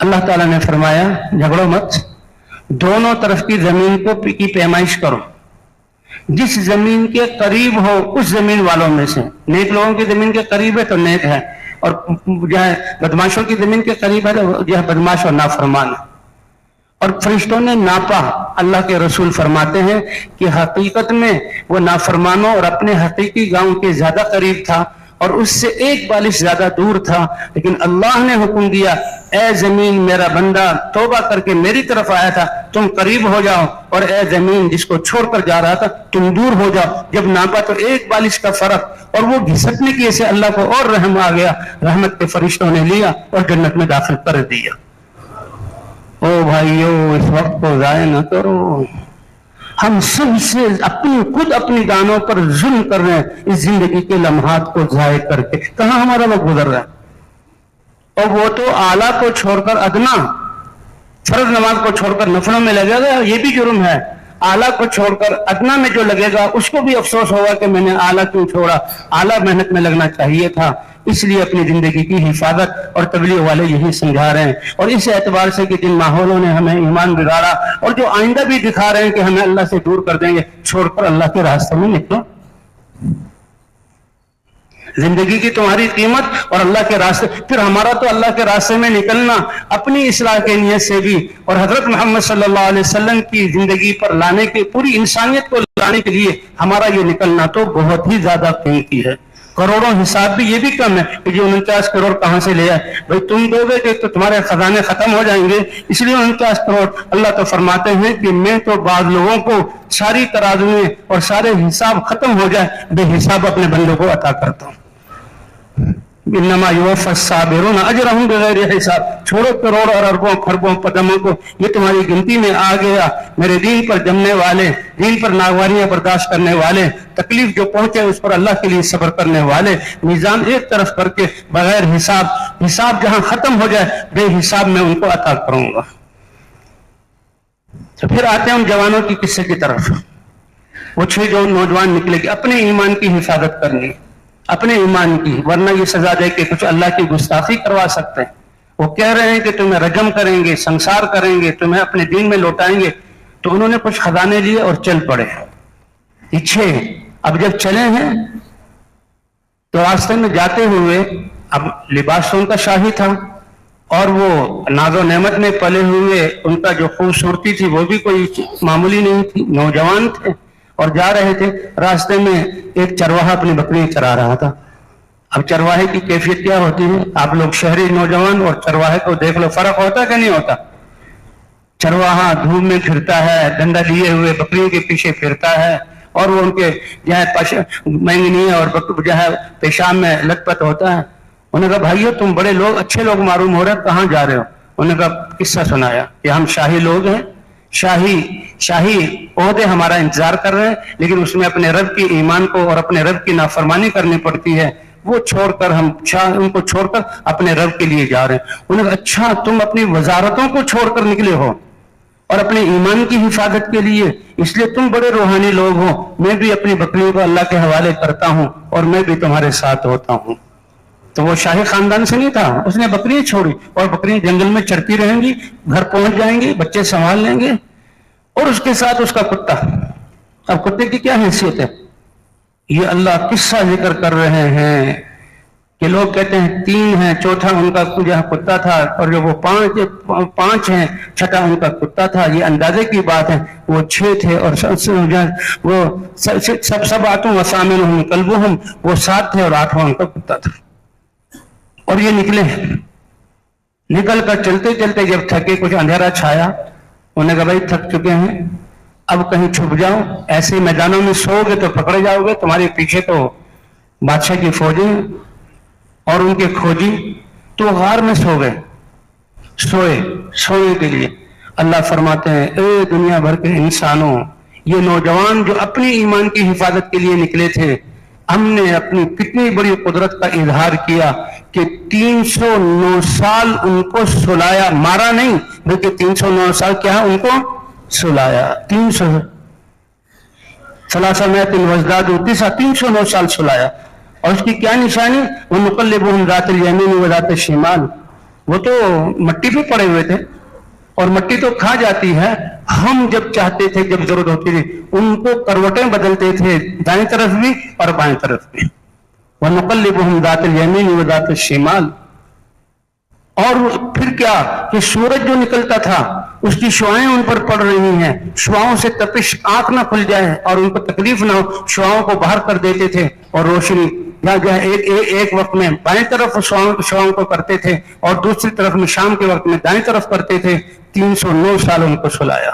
اللہ تعالیٰ نے فرمایا جھگڑو مت، دونوں طرف کی زمین کی پیمائش کرو، جس زمین کے قریب ہو اس زمین والوں میں سے، نیک لوگوں کی زمین کے قریب ہے تو نیک ہے، اور جو ہے بدماشوں کی زمین کے قریب ہے تو جو ہے بدماش اور نافرمان ہے۔ اور فرشتوں نے ناپا، اللہ کے رسول فرماتے ہیں کہ حقیقت میں وہ نافرمانوں اور اپنے حقیقی گاؤں کے زیادہ قریب تھا اور اس سے ایک بالش زیادہ دور تھا، لیکن اللہ نے حکم دیا اے زمین میرا بندہ توبہ کر کے میری طرف آیا تھا تم قریب ہو جاؤ، اور اے زمین جس کو چھوڑ کر جا رہا تھا تم دور ہو جاؤ۔ جب ناپا تو ایک بالش کا فرق، اور وہ گھسٹنے کی وجہ سے اللہ کو اور رحم آ گیا، رحمت کے فرشتوں نے لیا اور جنت میں داخل کر دیا۔ او بھائیو اس وقت کو ضائع نہ کرو، ہم سب سے خود اپنی دانوں پر ظلم کر رہے ہیں اس زندگی کے لمحات کو ضائع کر کے۔ کہاں ہمارا وقت گزر رہا ہے؟ اور وہ تو اعلیٰ کو چھوڑ کر ادنا، فرض نماز کو چھوڑ کر نفلوں میں لگے گا، یہ بھی جرم ہے۔ اعلیٰ کو چھوڑ کر ادنا میں جو لگے گا اس کو بھی افسوس ہوگا کہ میں نے اعلیٰ کیوں چھوڑا، اعلیٰ محنت میں لگنا چاہیے تھا۔ اس لیے اپنی زندگی کی حفاظت اور تبلیغ والے یہی سمجھا رہے ہیں، اور اس اعتبار سے کہ جن ماحولوں نے ہمیں ایمان بگاڑا اور جو آئندہ بھی دکھا رہے ہیں کہ ہمیں اللہ سے دور کر دیں گے، چھوڑ کر اللہ کے راستے میں نکلو۔ زندگی کی تمہاری قیمت اور اللہ کے راستے، پھر ہمارا تو اللہ کے راستے میں نکلنا اپنی اصلاح کے نیت سے بھی، اور حضرت محمد صلی اللہ علیہ وسلم کی زندگی پر لانے کے، پوری انسانیت کو لانے کے لیے ہمارا یہ نکلنا تو بہت ہی زیادہ قیمتی ہے۔ کروڑوں حساب بھی یہ بھی کم ہے کہ جو 49 کروڑ کہاں سے لے آئے، بھائی تم دو گے کہ تو تمہارے خزانے ختم ہو جائیں گے، اس لیے 49 کروڑ۔ اللہ تو فرماتے ہیں کہ میں تو بعض لوگوں کو ساری ترازویں اور سارے حساب ختم ہو جائے بے حساب اپنے بندوں کو عطا کرتا ہوں۔ انما یوفی الصابرون اجرہم بغیر حساب۔ چھوڑو کروڑ اور اربوں خربوں قدموں کو، یہ تمہاری گنتی میں آ گیا۔ میرے دین پر جمنے والے، دین پر ناگواریاں برداشت کرنے والے، تکلیف جو پہنچے اس پر اللہ کے لیے صبر کرنے والے، میزان ایک طرف کر کے بغیر حساب، حساب جہاں ختم ہو جائے بے حساب میں ان کو عطا کروں گا۔ تو پھر آتے ہیں ہم جوانوں کی قصے کی طرف۔ وہ 6 جو نوجوان نکلے کہ اپنے ایمان کی حفاظت کرنی، اپنے ایمان کی، ورنہ یہ سزا دے کے کچھ اللہ کی گستاخی کروا سکتے ہیں۔ وہ کہہ رہے ہیں کہ تمہیں رجم کریں گے، سنسار کریں گے، تمہیں اپنے دین میں لوٹائیں گے۔ تو انہوں نے کچھ خزانے لیے اور چل پڑے۔ یہ 6 اب جب چلے ہیں تو راستے میں جاتے ہوئے اب لباس تو ان کا شاہی تھا اور وہ ناز و نعمت میں پلے ہوئے ان کا جو خوبصورتی تھی وہ بھی کوئی معمولی نہیں تھی، نوجوان تھے اور جا رہے تھے۔ راستے میں ایک چرواہا اپنی بکری چرا رہا تھا۔ اب چرواہے کی کیفیت کیا ہوتی ہے؟ آپ لوگ شہری نوجوان اور چرواہے کو دیکھ لو، فرق ہوتا کہ نہیں ہوتا؟ چرواہا دھوپ میں پھرتا ہے، ڈنڈا لیے ہوئے بکریوں کے پیچھے پھرتا ہے اور وہ ان کے جو ہے مینگنی اور جو ہے پیشاب میں لت پت ہوتا ہے۔ انہوں نے کہا بھائیو تم بڑے لوگ، اچھے لوگ معلوم ہو رہے، کہاں جا رہے ہو؟ انہوں نے کہا قصہ سنایا کہ ہم شاہی لوگ ہیں، شاہی عہدے ہمارا انتظار کر رہے ہیں، لیکن اس میں اپنے رب کی ایمان کو اور اپنے رب کی نافرمانی کرنی پڑتی ہے، وہ چھوڑ کر ہم ان کو چھوڑ کر اپنے رب کے لیے جا رہے ہیں۔ انہوں نے کہا اچھا تم اپنی وزارتوں کو چھوڑ کر نکلے ہو اور اپنے ایمان کی حفاظت کے لیے، اس لیے تم بڑے روحانی لوگ ہو، میں بھی اپنی بکریوں کو اللہ کے حوالے کرتا ہوں اور میں بھی تمہارے ساتھ ہوتا ہوں۔ تو وہ شاہی خاندان سے نہیں تھا، اس نے بکریاں چھوڑی اور بکریاں جنگل میں چرتی رہیں گی، گھر پہنچ جائیں گی، بچے سنبھال لیں گے، اور اس کے ساتھ اس کا کتا۔ اب کتے کی کیا حیثیت ہے؟ یہ اللہ قصہ ذکر کر رہے ہیں کہ لوگ کہتے ہیں 3 ہیں، چوتھا ان کا کتا تھا، اور جو وہ 5 ہیں، چھٹا ان کا کتا تھا۔ یہ اندازے کی بات ہے، وہ 6 تھے اور وہ سب آتوں وسامن کلبہم، وہ 7 تھے اور 8واں ان کا کتا تھا۔ اور یہ نکل کر چلتے چلتے جب تھکے، کچھ اندھیرا چھایا، انہوں نے کہا بھائی تھک چکے ہیں، اب کہیں چھپ جاؤ، ایسے میدانوں میں سو گے تو پکڑے جاؤ گے، تمہارے پیچھے تو بادشاہ کی فوجیں اور ان کے کھوجی، تو غار میں سو گئے، سونے کے لیے۔ اللہ فرماتے ہیں اے دنیا بھر کے انسانوں، یہ نوجوان جو اپنی ایمان کی حفاظت کے لیے نکلے تھے، ہم نے اپنی کتنی بڑی قدرت کا اظہار کیا کہ 309 سال ان کو سلایا، مارا نہیں بلکہ 309 سال کیا ان کو سلایا، 309 سال سلایا۔ اور اس کی کیا نشانی؟ وَنُقَلِّبُهُمْ ذَاتَ الْيَمِينِ وَذَاتَ الشِّمَالِ، وہ تو مٹی پہ پڑے ہوئے تھے اور مٹی تو کھا جاتی ہے، ہم جب چاہتے تھے، جب ضرورت ہوتی تھی، ان کو کروٹیں بدلتے تھے، دائیں طرف بھی اور بائیں طرف بھی۔ وَنُقَلِّبُهُمْ ذَاتَ الْيَمِينِ وَذَاتَ الشِّمَالِ۔ اور پھر کیا کہ سورج جو نکلتا تھا اس کی شعائیں ان پر پڑ رہی ہیں، شعاؤں سے تپش، آنکھ نہ کھل جائے اور ان کو تکلیف نہ ہو، شعاؤں کو باہر کر دیتے تھے، اور روشنی جو ہے ایک وقت میں بائیں طرف شعاؤں کو کرتے تھے اور دوسری طرف میں شام کے وقت میں دائیں طرف کرتے تھے۔ 309 سال ان کو سلایا۔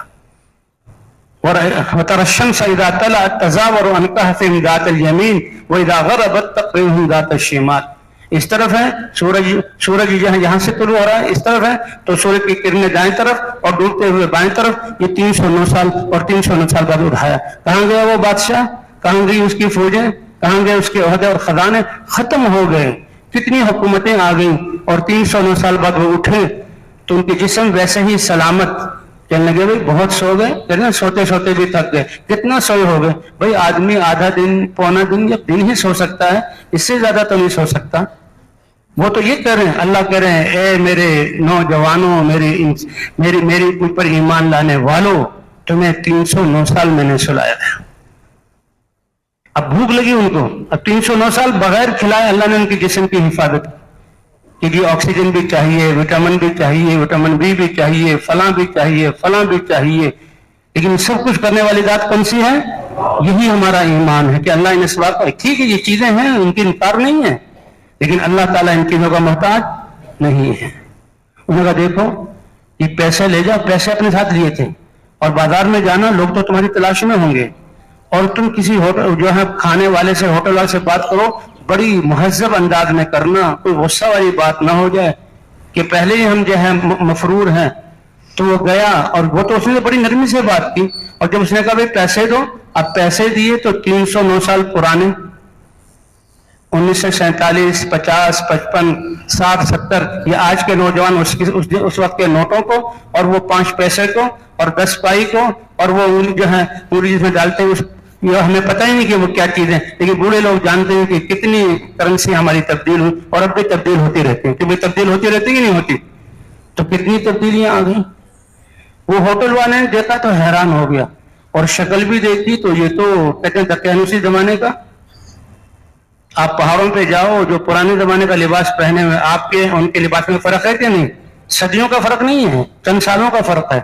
وَتَرَى الشَّمْسَ إِذَا طَلَعَتْ تَزَاوَرُ عَنْ كَهْفِهِمْ ذَاتَ الْيَمِينِ وَإِذَا غَرَبَتْ تَقْرِضُهُمْ ذَاتَ الشِّمَالِ۔ اس طرف ہے سورج یہاں سے طلوع ہو رہا ہے، اس طرف ہے تو سورج کی کرنیں دائیں طرف اور ڈوبتے ہوئے بائیں طرف۔ یہ 309 سال اور 309 سال بعد اٹھایا۔ کہاں گیا وہ بادشاہ؟ کہاں گئی اس کی فوجیں؟ کہاں گئے اس کے عہدے اور خزانے؟ ختم ہو گئے، کتنی حکومتیں آ گئیں، اور 309 سال بعد وہ اٹھے تو ان کے جسم ویسے ہی سلامت۔ کہنے لگے بھائی بہت سو گئے، کہنے سوتے سوتے بھی تھک گئے۔ کتنا سوئے ہو گئے؟ بھائی آدمی آدھا دن، پونا دن یا دن ہی سو سکتا ہے، اس سے زیادہ تو نہیں سو سکتا۔ وہ تو یہ کہہ رہے ہیں، اللہ کہہ رہے ہیں اے میرے نوجوانوں، میری اوپر ایمان لانے والوں، تمہیں 309 سال میں نے سلایا ہے۔ اب بھوک لگی ان کو، اب 309 سال بغیر کھلائے اللہ نے ان کی جسم کی حفاظت کی، کہ آکسیجن بھی چاہیے، وٹامن بھی چاہیے، وٹامن بی بھی چاہیے، فلاں بھی چاہیے، فلاں بھی چاہیے، لیکن سب کچھ کرنے والی ذات کون سی ہے؟ یہی ہمارا ایمان ہے کہ اللہ ان اسباب کا، ٹھیک ہے یہ چیزیں ہیں، ان کی انکار نہیں ہے، لیکن اللہ تعالیٰ ان چیزوں کا محتاج نہیں ہے۔ انہوں نے کہا دیکھو یہ پیسے لے جاؤ، پیسے اپنے ساتھ لیے تھے، اور بازار میں جانا، لوگ تو تمہاری تلاش میں ہوں گے، اور تم کسی ہوٹل جو ہے کھانے والے سے، ہوٹل والے سے بات کرو، بڑی مہذب انداز میں کرنا، کوئی غصہ والی بات نہ ہو جائے کہ پہلے ہی ہم جو ہے مفرور ہیں۔ تو وہ گیا اور وہ تو اس نے بڑی نرمی سے بات کی، اور جب اس نے کہا بھائی پیسے دو، اب پیسے دیے تو 309 سال پرانے، 1947، 50، 55، 60، 70، یہ آج کے نوجوان اس وقت کے نوٹوں کو، اور وہ 5 پیسے کو اور 10 پائی کو، اور وہ جو ہے پوری جس میں ڈالتے ہیں، یہ ہمیں پتہ ہی نہیں کہ وہ کیا چیزیں، لیکن بوڑھے لوگ جانتے ہیں کہ کتنی کرنسی ہماری تبدیل ہوئی، اور اب بھی تبدیل ہوتی رہتی ہیں، کہ بھائی تبدیل ہوتی رہتی کہ نہیں ہوتی، تو کتنی تبدیلیاں آ گئیں۔ وہ ہوٹل والے نے دیکھا تو حیران ہو گیا، اور شکل بھی دیکھی تو یہ تو کہتے ہیں دقیانوسی زمانے کا، آپ پہاڑوں پہ جاؤ، جو پرانے زمانے کا لباس پہنے ہوئے آپ کے ان کے لباس میں فرق ہے کہ نہیں؟ صدیوں کا فرق نہیں ہے، چند سالوں کا فرق ہے.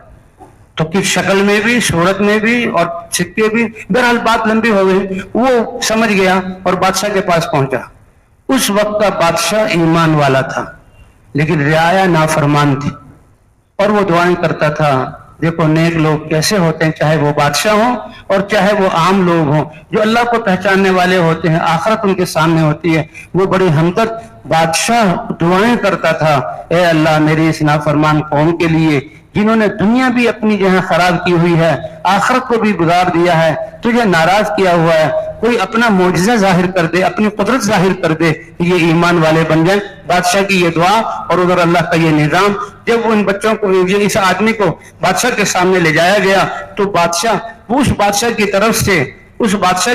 تو کس شکل میں بھی، صورت میں بھی، اور سکے بھی. بہرحال بات لمبی ہو گئی. وہ سمجھ گیا اور بادشاہ کے پاس پہنچا. اس وقت کا بادشاہ ایمان والا تھا لیکن رعایا نافرمان تھی، اور وہ دعائیں کرتا تھا. دیکھو نیک لوگ کیسے ہوتے ہیں، چاہے وہ بادشاہ ہوں اور چاہے وہ عام لوگ ہوں، جو اللہ کو پہچاننے والے ہوتے ہیں، آخرت ان کے سامنے ہوتی ہے. وہ بڑے ہمدرد بادشاہ دعائیں کرتا تھا، اے اللہ میری اس نافرمان قوم کے لیے جنہوں نے دنیا بھی اپنی جہاں خراب کی ہوئی ہے، آخرت کو بھی گزار دیا ہے، تجھے ناراض کیا ہوا ہے، کوئی اپنا معجزہ ظاہر کر دے، اپنی قدرت ظاہر کر دے کہ یہ ایمان والے بن جائیں. بادشاہ کی یہ دعا اور ادھر اللہ کا یہ نظام. جب وہ ان بچوں کو، اس آدمی کو بادشاہ کے سامنے لے جایا گیا تو بادشاہ اس بادشاہ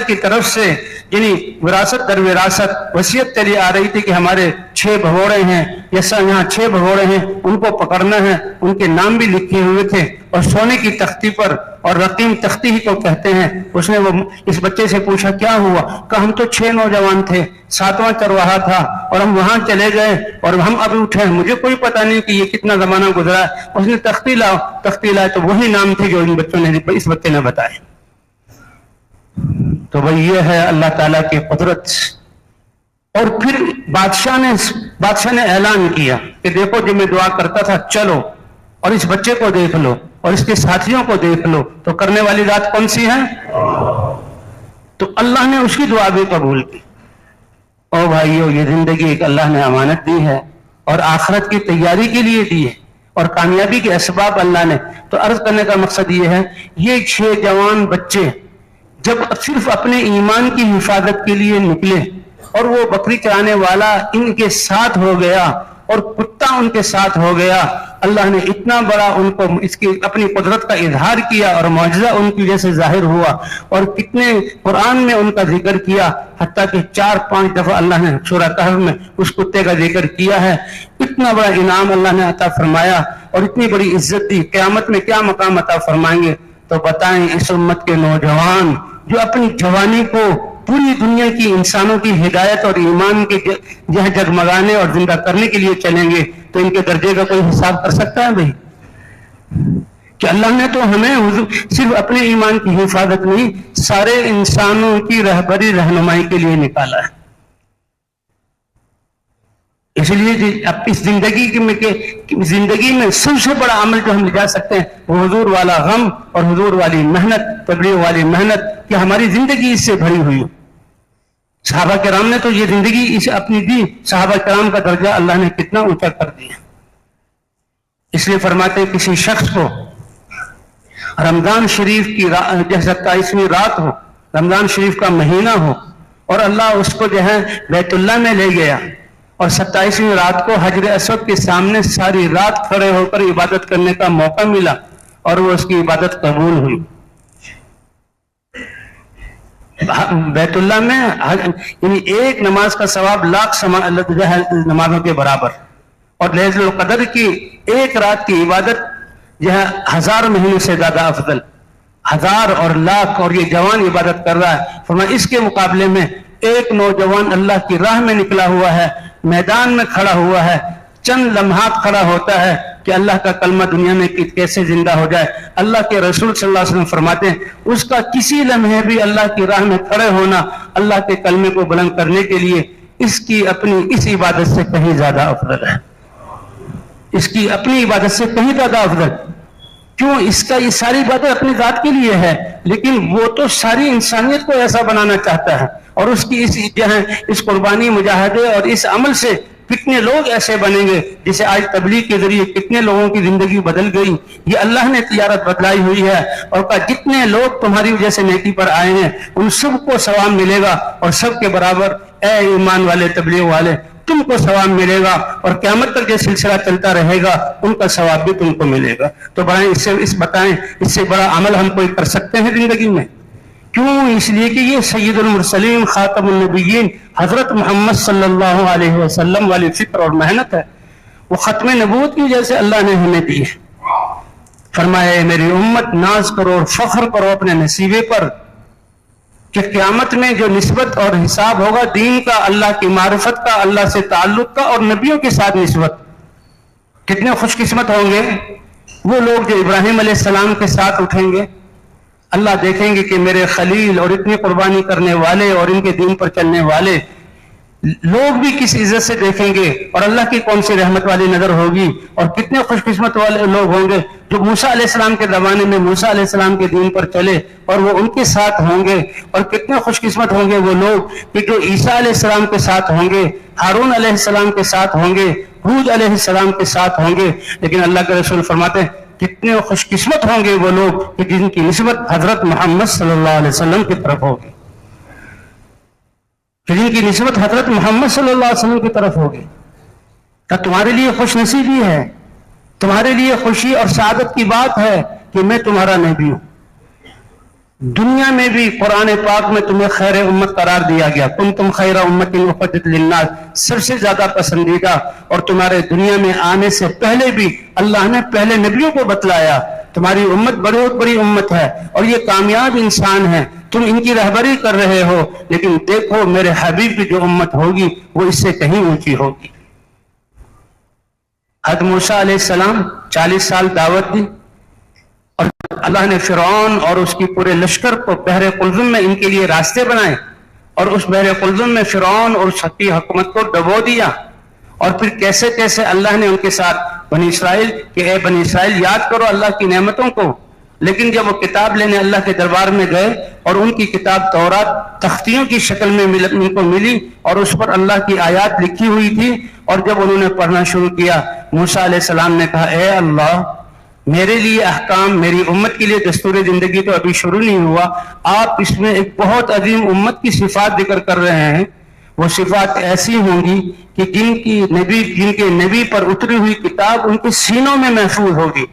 کی طرف سے یعنی وراثت در وراثت وصیت چلی آ رہی تھی کہ ہمارے 6 بھگوڑے ہیں، جیسا یہاں 6 بھگوڑے ہیں، ان کو پکڑنا ہے. ان کے نام بھی لکھے ہوئے تھے اور سونے کی تختی پر، اور رقیم تختی ہی کو کہتے ہیں. اس نے وہ اس بچے سے پوچھا کیا ہوا؟ کہ ہم تو 6 نوجوان تھے، 7واں چرواہا تھا اور ہم وہاں چلے گئے اور ہم ابھی اٹھے، مجھے کوئی پتہ نہیں کہ یہ کتنا زمانہ گزرا ہے. اس نے تختی لائے تو وہی نام تھے جو ان بچوں نے، اس بچے نے بتائے. تو بھائی یہ ہے اللہ تعالیٰ کی قدرت. اور پھر بادشاہ نے اعلان کیا کہ دیکھو جب میں دعا کرتا تھا، چلو اور اس بچے کو دیکھ لو اور اس کے ساتھیوں کو دیکھ لو. تو کرنے والی ذات کون سی ہے؟ تو اللہ نے اس کی دعا بھی قبول کی. او بھائیو، یہ زندگی ایک اللہ نے امانت دی ہے اور آخرت کی تیاری کے لیے دی ہے اور کامیابی کے اسباب اللہ نے. تو عرض کرنے کا مقصد یہ ہے، یہ 6 جوان بچے جب صرف اپنے ایمان کی حفاظت کے لیے نکلے اور وہ بکری چرانے والا ان کے ساتھ ہو گیا اور کتا ان کے ساتھ ہو گیا، اللہ نے اتنا بڑا ان کو اس کی اپنی قدرت کا اظہار کیا اور معجزہ ان کی وجہ سے ظاہر ہوا. اور کتنے قرآن میں ان کا ذکر کیا، حتیٰ کہ 4-5 دفعہ اللہ نے سورہ کہف میں اس کتے کا ذکر کیا ہے. اتنا بڑا انعام اللہ نے عطا فرمایا اور اتنی بڑی عزت دی. قیامت میں کیا مقام عطا فرمائیں گے؟ تو بتائیں اس امت کے نوجوان جو اپنی جوانی کو پوری دنیا کی انسانوں کی ہدایت اور ایمان کے جہاں جگمگانے اور زندہ کرنے کے لیے چلیں گے، تو ان کے درجے کا کوئی حساب کر سکتا ہے بھائی؟ کہ اللہ نے تو ہمیں صرف اپنے ایمان کی حفاظت نہیں، سارے انسانوں کی رہبری رہنمائی کے لیے نکالا ہے. اس لیے اب اس زندگی میں سب سے بڑا عمل جو ہم لے جا سکتے ہیں وہ حضور والا غم اور حضور والی محنت، تبلیغ والی محنت، کہ ہماری زندگی اس سے بھری ہوئی. صحابہ کرام نے تو یہ زندگی اس اپنی دی. صحابہ کرام کا درجہ اللہ نے کتنا اونچا کر دیا. اس لیے فرماتے ہیں کسی شخص کو رمضان شریف کی 27ویں رات ہو، رمضان شریف کا مہینہ ہو، اور اللہ اس کو جو ہے بیت اللہ میں لے گیا اور 27ویں رات کو حجر اسود کے سامنے ساری رات کھڑے ہو کر عبادت کرنے کا موقع ملا اور وہ اس کی عبادت قبول ہوئی. بیت اللہ میں یعنی ایک نماز کا ثواب لاکھ نمازوں کے برابر، اور لیلۃ القدر کی ایک رات کی عبادت جو ہے 1000 مہینوں سے زیادہ افضل. 1000 اور لاکھ، اور یہ جوان عبادت کر رہا ہے. فرمایا اس کے مقابلے میں ایک نوجوان اللہ کی راہ میں نکلا ہوا ہے، میدان میں کھڑا ہوا ہے، چند لمحات کھڑا ہوتا ہے کہ اللہ کا کلمہ دنیا میں کیسے زندہ ہو جائے. اللہ کے رسول صلی اللہ علیہ وسلم فرماتے ہیں اس کا کسی لمحے بھی اللہ کی راہ میں کھڑے ہونا اللہ کے کلمے کو بلند کرنے کے لیے اس کی اپنی اس عبادت سے کہیں زیادہ افضل ہے. اس کی اپنی عبادت سے کہیں زیادہ افضل. کیوں؟ اس کا یہ ساری باتیں اپنی ذات کے لیے ہے، لیکن وہ تو ساری انسانیت کو ایسا بنانا چاہتا ہے. اور اس کی اس قربانی، مجاہدے اور اس عمل سے کتنے لوگ ایسے بنیں گے جسے آج تبلیغ کے ذریعے کتنے لوگوں کی زندگی بدل گئی. یہ اللہ نے تجارت بدلائی ہوئی ہے اور کہا جتنے لوگ تمہاری وجہ سے نیکی پر آئے ہیں ان سب کو ثواب ملے گا، اور سب کے برابر اے ایمان والے تبلیغ والے تم کو ثواب ملے گا، اور قیامت تک یہ سلسلہ چلتا رہے گا، ان کا ثواب بھی تم کو ملے گا. تو بتائیں اس سے بڑا عمل ہم کوئی کر سکتے ہیں زندگی میں؟ کیوں؟ اس لیے کہ یہ سید المرسلین خاتم النبیین حضرت محمد صلی اللہ علیہ وسلم والی فکر اور محنت ہے. وہ ختم نبوت کی وجہ سے اللہ نے ہمیں دی ہے. فرمایا میری امت ناز کرو اور فخر کرو اپنے نصیبے پر کہ قیامت میں جو نسبت اور حساب ہوگا دین کا، اللہ کی معرفت کا، اللہ سے تعلق کا اور نبیوں کے ساتھ نسبت، کتنے خوش قسمت ہوں گے وہ لوگ جو ابراہیم علیہ السلام کے ساتھ اٹھیں گے. اللہ دیکھیں گے کہ میرے خلیل اور اتنی قربانی کرنے والے اور ان کے دین پر چلنے والے لوگ بھی کس عزت سے دیکھیں گے، اور اللہ کی کون سی رحمت والی نظر ہوگی. اور کتنے خوش قسمت والے لوگ ہوں گے جو موسیٰ علیہ السلام کے زمانے میں موسیٰ علیہ السلام کے دین پر چلے اور وہ ان کے ساتھ ہوں گے. اور کتنے خوش قسمت ہوں گے وہ لوگ کہ جو عیسیٰ علیہ السلام کے ساتھ ہوں گے، ہارون علیہ السلام کے ساتھ ہوں گے، ہود علیہ السلام کے ساتھ ہوں گے. لیکن اللہ کے رسول فرماتے ہیں کتنے خوش قسمت ہوں گے وہ لوگ کہ جن کی نسبت حضرت محمد صلی اللہ علیہ وسلم کی طرف ہوگی، جن کی نسبت حضرت محمد صلی اللہ علیہ وسلم کی طرف ہوگی. کہ تمہارے لیے خوش نصیبی ہے، تمہارے لیے خوشی اور سعادت کی بات ہے کہ میں تمہارا نبی ہوں. دنیا میں بھی قرآن پاک میں تمہیں خیر امت قرار دیا گیا، کنتم خیر امت اخرجت للناس، سب سے زیادہ پسندیدہ. اور تمہارے دنیا میں آنے سے پہلے بھی اللہ نے پہلے نبیوں کو بتلایا تمہاری امت بہت بڑی امت ہے اور یہ کامیاب انسان ہے، تم ان کی رہبری کر رہے ہو، لیکن دیکھو میرے حبیب کی جو امت ہوگی وہ اس سے کہیں اونچی ہوگی. حضرت موسیٰ علیہ السلام 40 سال دعوت دی اور اللہ نے فرعون اور اس کی پورے لشکر کو بحر قلزم میں ان کے لیے راستے بنائے، اور اس بحر قلزم میں فرعون اور اس کی حکومت کو ڈبو دیا. اور پھر کیسے کیسے اللہ نے ان کے ساتھ بنی اسرائیل کہ اے بنی اسرائیل یاد کرو اللہ کی نعمتوں کو. لیکن جب وہ کتاب لینے اللہ کے دربار میں گئے اور ان کی کتاب تورات تختیوں کی شکل میں ان کو ملی اور اس پر اللہ کی آیات لکھی ہوئی تھی، اور جب انہوں نے پڑھنا شروع کیا موسیٰ علیہ السلام نے کہا اے اللہ میرے لیے احکام، میری امت کے لیے دستور زندگی تو ابھی شروع نہیں ہوا، آپ اس میں ایک بہت عظیم امت کی صفات ذکر کر رہے ہیں. وہ صفات ایسی ہوں گی کہ جن کے نبی پر اتری ہوئی کتاب ان کے سینوں میں محفوظ ہوگی،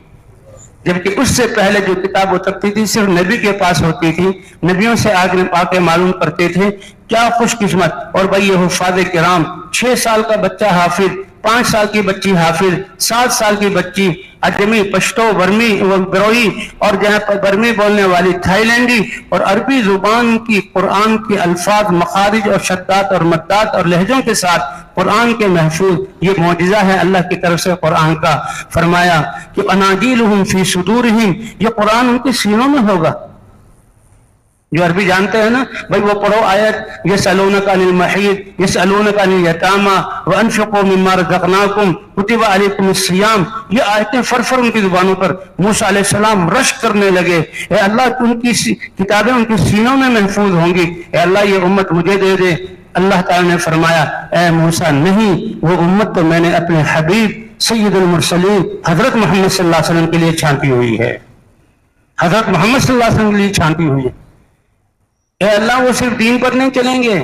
جبکہ اس سے پہلے جو کتاب اترتی تھی صرف نبی کے پاس ہوتی تھی، نبیوں سے آ کے معلوم کرتے تھے. کیا خوش قسمت. اور بھائی یہ حفاظ کرام، 6 سال کا بچہ حافظ، 5 سال کی بچی حافظ، 7 سال کی بچی اجمی، پشتو، برمی، بروئی، اور جہاں پر برمی بولنے والی تھائی لینڈی، اور عربی زبان کی قرآن کے الفاظ، مخارج اور شدات اور مدات اور لہجوں کے ساتھ قرآن کے محفوظ. یہ معجزہ ہے اللہ کی طرف سے قرآن کا. فرمایا کہ اناجیلہم فی صدورہم، یہ قرآن ان کے سینوں میں ہوگا. جو عربی جانتے ہیں نا بھائی وہ پڑھو آیت یسألونک عن المحیض یسألونک عن الیتامی وانفقوا مما رزقناکم کتب علیکم الصیام، یہ آیتیں فرفر ان کی زبانوں پر. موسیٰ علیہ السلام رشک کرنے لگے اے اللہ ان کی کتابیں ان کے سینوں میں محفوظ ہوں گی، اے اللہ یہ امت مجھے دے دے. اللہ تعالی نے فرمایا اے موسیٰ نہیں، وہ امت تو میں نے اپنے حبیب سید المرسلین حضرت محمد صلی اللہ علیہ وسلم کے لیے چھانٹی ہوئی ہے، حضرت محمد صلی اللہ علیہ وسلم کے لیے چھانٹی ہوئی ہے. اے اللہ وہ صرف دین پر نہیں چلیں گے،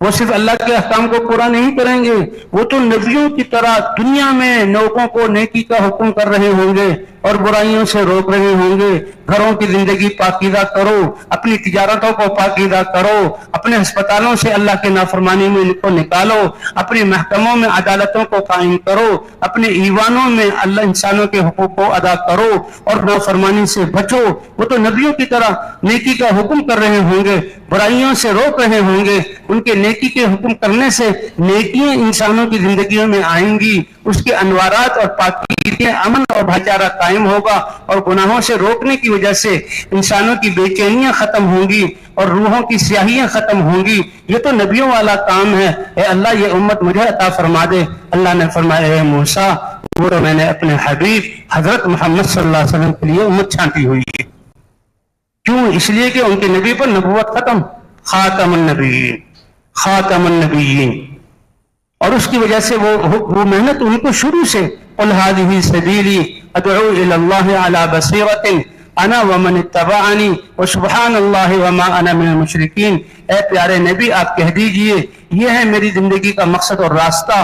وہ صرف اللہ کے احکام کو پورا نہیں کریں گے، وہ تو نبیوں کی طرح دنیا میں لوگوں کو نیکی کا حکم کر رہے ہوں گے اور برائیوں سے روک رہے ہوں گے. گھروں کی زندگی پاکیزہ کرو، اپنی تجارتوں کو پاکیزہ کرو، اپنے ہسپتالوں سے اللہ کے نافرمانی میں کو نکالو، اپنے محکموں میں عدالتوں کو قائم کرو، اپنے ایوانوں میں اللہ انسانوں کے حقوق کو ادا کرو اور نافرمانی سے بچو. وہ تو نبیوں کی طرح نیکی کا حکم کر رہے ہوں گے، برائیوں سے روک رہے ہوں گے. ان کے نیکی کے حکم کرنے سے نیکیاں انسانوں کی زندگیوں میں آئیں گی، اس کے انوارات اور پاکیزگی، امن اور بھائی چارہ قائم ہوگا، اور گناہوں سے روکنے کی وجہ سے انسانوں کی بے چینیاں ختم ہوں گی اور روحوں کی سیاہیاں ختم ہوں گی. یہ تو نبیوں والا کام ہے. اے اللہ یہ امت مجھے عطا فرما دے. اللہ نے فرمایا اے موسیٰ وہ تو میں نے اپنے حبیب حضرت محمد صلی اللہ علیہ وسلم کے لیے امت چھانٹی ہوئی ہے. کیوں؟ اس لیے کہ ان کے نبی پر نبوت ختم، خاتم النبیین، خاتم النبیین. اور اس کی وجہ سے وہ محنت ان کو شروع سے قل هذه سبیلی ادعو الی اللہ علی بصیرۃ انا ومن اتبعنی وسبحان اللہ وما انا من المشرکین. اے پیارے نبی آپ کہہ دیجئے یہ ہے میری زندگی کا مقصد اور راستہ،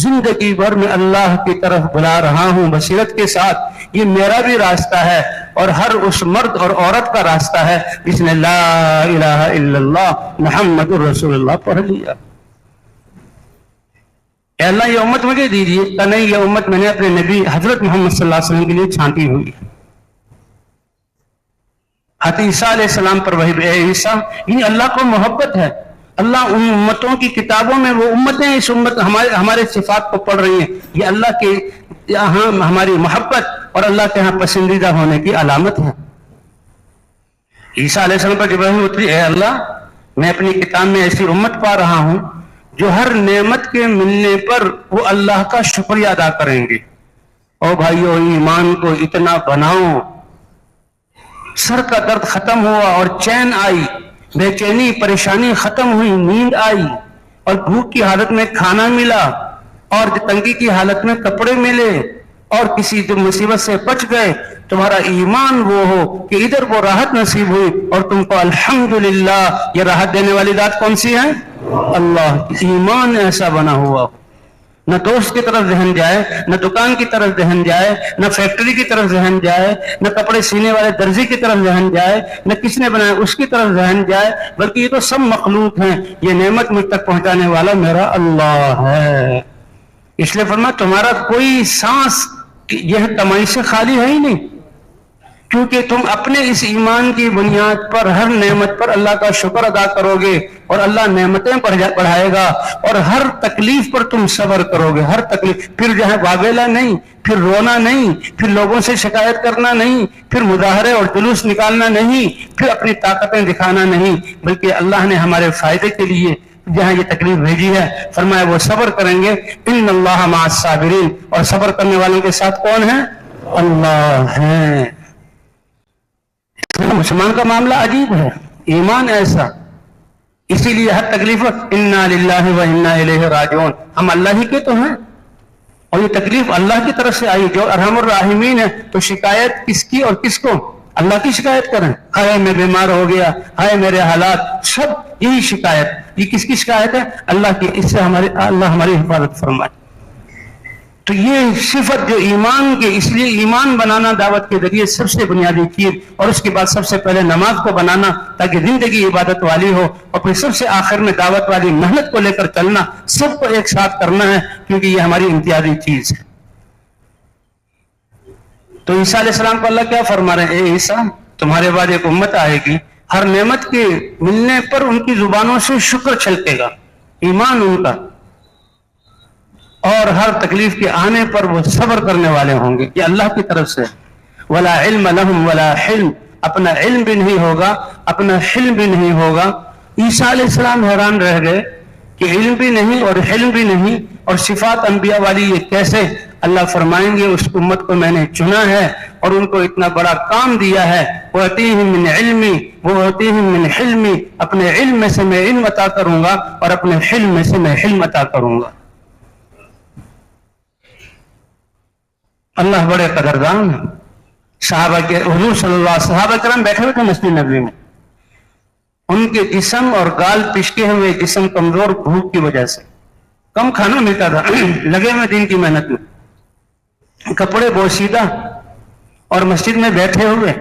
زندگی بھر میں اللہ کی طرف بلا رہا ہوں بصیرت کے ساتھ. یہ میرا بھی راستہ ہے اور ہر اس مرد اور عورت کا راستہ ہے جس نے لا الہ الا اللہ محمد الرسول اللہ پڑھ لیا. اے اللہ یہ امت مجھے دیجیے. کہ نہیں، یہ امت میں نے اپنے نبی حضرت محمد صلی اللہ علیہ وسلم کے لیے چھانٹی ہوئی ہے. حضرت عیسیٰ علیہ السلام پر وحی، اے عیسیٰ، یعنی اللہ کو محبت ہے، اللہ ان امتوں کی کتابوں میں وہ امتیں اس امت ہمارے صفات کو پڑھ رہی ہیں، یہ اللہ کے یہاں ہماری محبت اور اللہ کے ہاں پسندیدہ ہونے کی علامت ہے۔ عیسیٰ علیہ السلام پر جب وحی اتری، اے اللہ، میں اپنی کتاب میں ایسی امت پا رہا ہوں جو ہر نعمت کے ملنے پر وہ اللہ کا شکریہ ادا کریں گے۔ او بھائیو، ایمان کو اتنا بناؤ، سر کا درد ختم ہوا اور چین آئی، بے چینی پریشانی ختم ہوئی، نیند آئی، اور بھوک کی حالت میں کھانا ملا، اور تنگی کی حالت میں کپڑے ملے، اور کسی مصیبت سے بچ گئے، تمہارا ایمان وہ ہو کہ ادھر وہ راحت نصیب ہوئی اور تم کو الحمدللہ، یہ راحت دینے والی ذات کون سی ہے؟ اللہ۔ ایمان ایسا بنا ہوا ہو، نہ دوست کی طرف ذہن جائے، نہ دکان کی طرف ذہن جائے، نہ فیکٹری کی طرف ذہن جائے، نہ کپڑے سینے والے درزی کی طرف ذہن جائے، نہ کس نے بنایا اس کی طرف ذہن جائے، بلکہ یہ تو سب مخلوق ہیں، یہ نعمت مجھ تک پہنچانے والا میرا اللہ ہے۔ اس لیے فرمایا تمہارا کوئی سانس یہ کمائی سے خالی ہے ہی نہیں، کیونکہ تم اپنے اس ایمان کی بنیاد پر ہر نعمت پر اللہ کا شکر ادا کرو گے اور اللہ نعمتیں بڑھائے گا، اور ہر تکلیف پر تم صبر کرو گے، ہر تکلیف، پھر جو ہے واویلا نہیں، پھر رونا نہیں، پھر لوگوں سے شکایت کرنا نہیں، پھر مظاہرے اور جلوس نکالنا نہیں، پھر اپنی طاقتیں دکھانا نہیں، بلکہ اللہ نے ہمارے فائدے کے لیے جہاں یہ تکلیف بھیجی ہے، فرمایا وہ صبر کریں گے، ان اللہ مع الصابرین، اور صبر کرنے والوں کے ساتھ کون ہے؟ اللہ ہے۔ مسلمان کا معاملہ عجیب ہے، ایمان ایسا، اسی لیے ہر تکلیف انا للہ و انا الیہ راجعون، ہم اللہ ہی کے تو ہیں، اور یہ تکلیف اللہ کی طرف سے آئی، جو ارحم الراحمین ہے، تو شکایت کس کی اور کس کو؟ اللہ کی شکایت کریں، ہائے میں بیمار ہو گیا، ہائے میرے حالات، سب یہی شکایت، یہ کس کی شکایت ہے؟ اللہ کی، اس سے اللہ ہماری حفاظت فرمائے۔ تو یہ صفت جو ایمان کے، اس لیے ایمان بنانا دعوت کے ذریعے سب سے بنیادی چیز، اور اس کے بعد سب سے پہلے نماز کو بنانا تاکہ زندگی عبادت والی ہو، اور پھر سب سے آخر میں دعوت والی محنت کو لے کر چلنا، سب کو ایک ساتھ کرنا ہے، کیونکہ یہ ہماری امتیازی چیز ہے۔ تو عیسیٰ علیہ السلام کو اللہ کیا فرما رہے ہیں؟ اے عیسیٰ، تمہارے بعد ایک امت آئے گی، ہر نعمت کے ملنے پر ان کی زبانوں سے شکر چھلکے گا، ایمان ان کا، اور ہر تکلیف کے آنے پر وہ صبر کرنے والے ہوں گے، یہ اللہ کی طرف سے۔ ولا علم لهم ولا حلم، اپنا علم بھی نہیں ہوگا، اپنا حلم بھی نہیں ہوگا۔ عیسیٰ علیہ السلام حیران رہ گئے کہ علم بھی نہیں اور حلم بھی نہیں، اور صفات انبیاء والی یہ کیسے؟ اللہ فرمائیں گے اس امت کو میں نے چنا ہے اور ان کو اتنا بڑا کام دیا ہے، وَأَتِيهِم مِّنْ عِلْمِ وَأَتِيهِم مِّنْ حِلْمِ، اپنے علم میں سے میں علم عطا کروں گا اور اپنے حلم میں سے میں حلم عطا کروں گا۔ اللہ بڑے قدردان ہیں۔ صحابہ کے حضور صلی اللہ علیہ وسلم، صحابہ کرام بیٹھے ہوئے تھے مسجد نبوی میں، ان کے جسم اور گال پشکے ہوئے، جسم کمزور بھوک کی وجہ سے، کم کھانا ملتا تھا، لگے ہوئے دین کی محنت میں، کپڑے بوسیدہ، اور مسجد میں بیٹھے ہوئے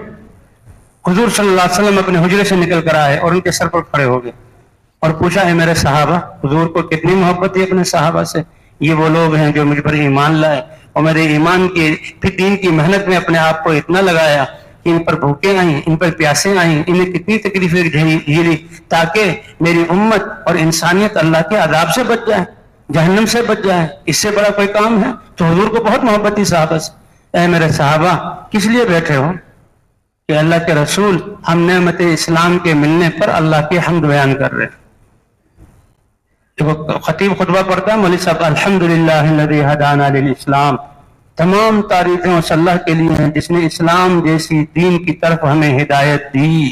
حضور صلی اللہ علیہ وسلم اپنے حجرے سے نکل کر آئے اور ان کے سر پر کھڑے ہو گئے اور پوچھا، اے میرے صحابہ، حضور کو کتنی محبت تھی اپنے صحابہ سے، یہ وہ لوگ ہیں جو مجھ پر ایمان لائے اور میرے ایمان کی پھر دین کی محنت میں اپنے آپ کو اتنا لگایا کہ ان پر بھوکیں آئیں، ان پر پیاسیں آئیں، انہیں کتنی تکلیفیں جھیلی تاکہ میری امت اور انسانیت اللہ کے عذاب سے بچ جائے، جہنم سے بچ جائے، اس سے بڑا کوئی کام ہے؟ تو حضور کو بہت محبت تھی صحابہ سے۔ اے میرے صحابہ، کس لیے بیٹھے ہو؟ کہ اللہ کے رسول، ہم نعمت اسلام کے ملنے پر اللہ کی حمد بیان کر رہے ہیں۔ خطیب خطبہ پڑھتا ہے، مولوی صاحب، الحمدللہ الذی ہدانا للاسلام، تمام تعریفیں اس اللہ کے لیے ہیں جس نے اسلام جیسی دین کی طرف ہمیں ہدایت دی۔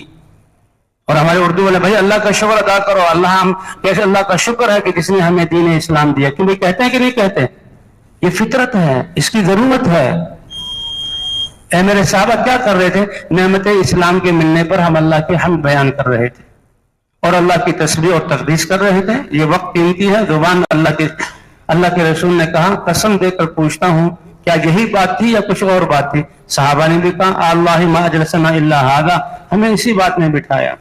اور ہمارے اردو والے بھائی اللہ کا شکر ادا کرو، اللہ ہم کیسے اللہ کا شکر ہے کہ جس نے ہمیں دین اسلام دیا، کیوں بھائی کہتے ہیں کہ نہیں کہتے؟ یہ فطرت ہے، اس کی ضرورت ہے۔ اے میرے صحابہ کیا کر رہے تھے؟ نعمت اسلام کے ملنے پر ہم اللہ کے حمد بیان کر رہے تھے اور اللہ کی تسبیح اور تقدیس کر رہے تھے۔ یہ وقت قیمتی ہے، زبان اللہ کے رسول نے کہا، قسم دے کر پوچھتا ہوں کیا یہی بات تھی یا کچھ اور بات تھی؟ صحابہ نے بھی کہا، اللہ ما اجلسنا الا ھذا، ہمیں اسی بات نے بٹھایا۔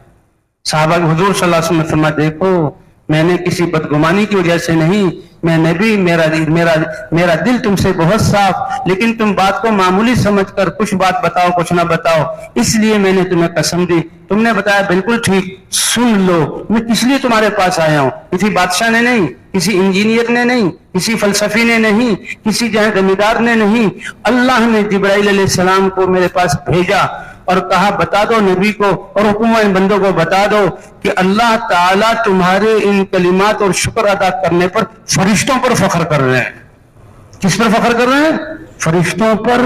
صحابہ حضور صلی اللہ علیہ وسلم نے فرمایا، دیکھو میں نے کسی بدگمانی کی وجہ سے نہیں، میں نبی، میرا دل تم سے بہت صاف، لیکن تم بات کو معمولی سمجھ کر کچھ بات بتاؤ کچھ نہ بتاؤ، اس لیے میں نے تمہیں قسم دی۔ تم نے بتایا بالکل ٹھیک، سن لو میں کس لیے تمہارے پاس آیا ہوں، کسی بادشاہ نے نہیں، کسی انجینئر نے نہیں، کسی فلسفی نے نہیں، کسی زمیندار نے نہیں، اللہ نے جبرائیل علیہ السلام کو میرے پاس بھیجا اور کہا بتا دو نبی کو اور حکومت بندوں کو بتا دو کہ اللہ تعالیٰ تمہارے ان کلمات اور شکر ادا کرنے پر فرشتوں پر فخر کر رہے ہیں۔ کس پر فخر کر رہے ہیں؟ فرشتوں پر۔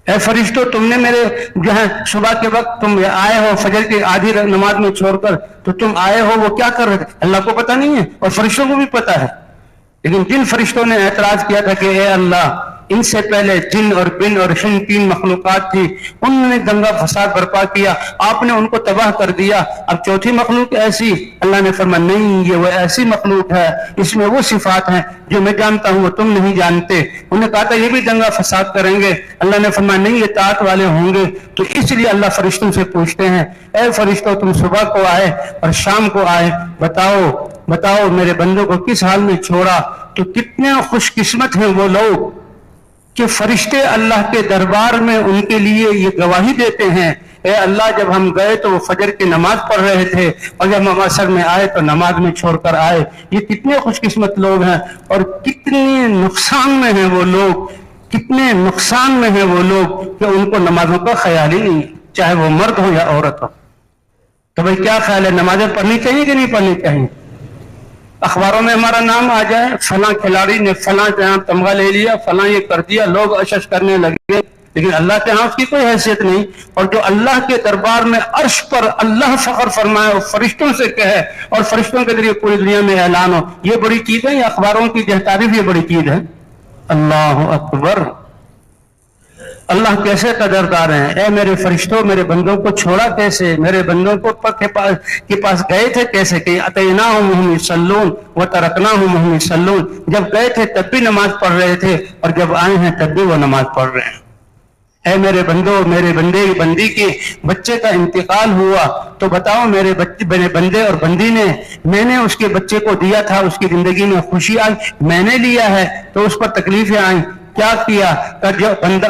اے فرشتوں، تم نے میرے صبح کے وقت تم آئے ہو، فجر کی آدھی نماز میں چھوڑ کر تو تم آئے ہو، وہ کیا کر رہے تھے اللہ کو پتہ نہیں ہے اور فرشتوں کو بھی پتہ ہے، لیکن جن فرشتوں نے اعتراض کیا تھا کہ اے اللہ ان سے پہلے جن اور بن اور شن 3 مخلوقات تھی، انہوں نے دنگا فساد برپا کیا، آپ نے ان کو تباہ کر دیا، اب چوتھی مخلوق ایسی، اللہ نے فرمایا نہیں، یہ وہ ایسی مخلوق ہے، اس میں وہ صفات ہیں جو میں جانتا ہوں وہ تم نہیں جانتے۔ انہوں نے کہا تھا یہ بھی دنگا فساد کریں گے، اللہ نے فرمایا نہیں، یہ طاعت والے ہوں گے۔ تو اس لیے اللہ فرشتوں سے پوچھتے ہیں اے فرشتوں، تم صبح کو آئے اور شام کو آئے، بتاؤ میرے بندوں کو کس حال میں چھوڑا؟ تو کتنے خوش قسمت ہیں وہ لوگ کہ فرشتے اللہ کے دربار میں ان کے لیے یہ گواہی دیتے ہیں، اے اللہ جب ہم گئے تو وہ فجر کی نماز پڑھ رہے تھے اور جب ہم عصر میں آئے تو نماز میں چھوڑ کر آئے۔ یہ کتنے خوش قسمت لوگ ہیں اور کتنے نقصان میں ہیں وہ لوگ، کتنے نقصان میں ہیں وہ لوگ کہ ان کو نمازوں کا خیال ہی نہیں، چاہے وہ مرد ہو یا عورت ہو۔ تو بھائی کیا خیال ہے، نمازیں پڑھنی چاہیے کہ نہیں پڑھنی چاہیے؟ اخباروں میں ہمارا نام آ جائے، فلاں کھلاڑی نے فلاں جہاں تمغہ لے لیا، فلاں یہ کر دیا، لوگ اشش کرنے لگے، لیکن اللہ کے ہاں اس کی کوئی حیثیت نہیں۔ اور جو اللہ کے دربار میں عرش پر اللہ فخر فرمائے اور فرشتوں سے کہے اور فرشتوں کے ذریعے پوری دنیا میں اعلان ہو، یہ بڑی چیز ہے، یہ اخباروں کی تعریف یہ بڑی چیز ہے۔ اللہ اکبر! اللہ کیسے قدردار ہیں، اے میرے فرشتوں میرے بندوں کو چھوڑا کیسے، میرے بندوں کو کے پاس گئے تھے کیسے کہ اتیناہم وہم یصلون وترکناہم وہم یصلون، جب گئے تھے تب بھی نماز پڑھ رہے تھے اور جب آئے ہیں تب بھی وہ نماز پڑھ رہے ہیں۔ اے میرے بندوں، میرے بندی کے بچے کا انتقال ہوا تو بتاؤ میرے بندے اور بندی نے، میں نے اس کے بچے کو دیا تھا، اس کی زندگی میں خوشی آئی، میں نے لیا ہے تو اس پر تکلیفیں آئیں، کیا کیا؟ جو بندہ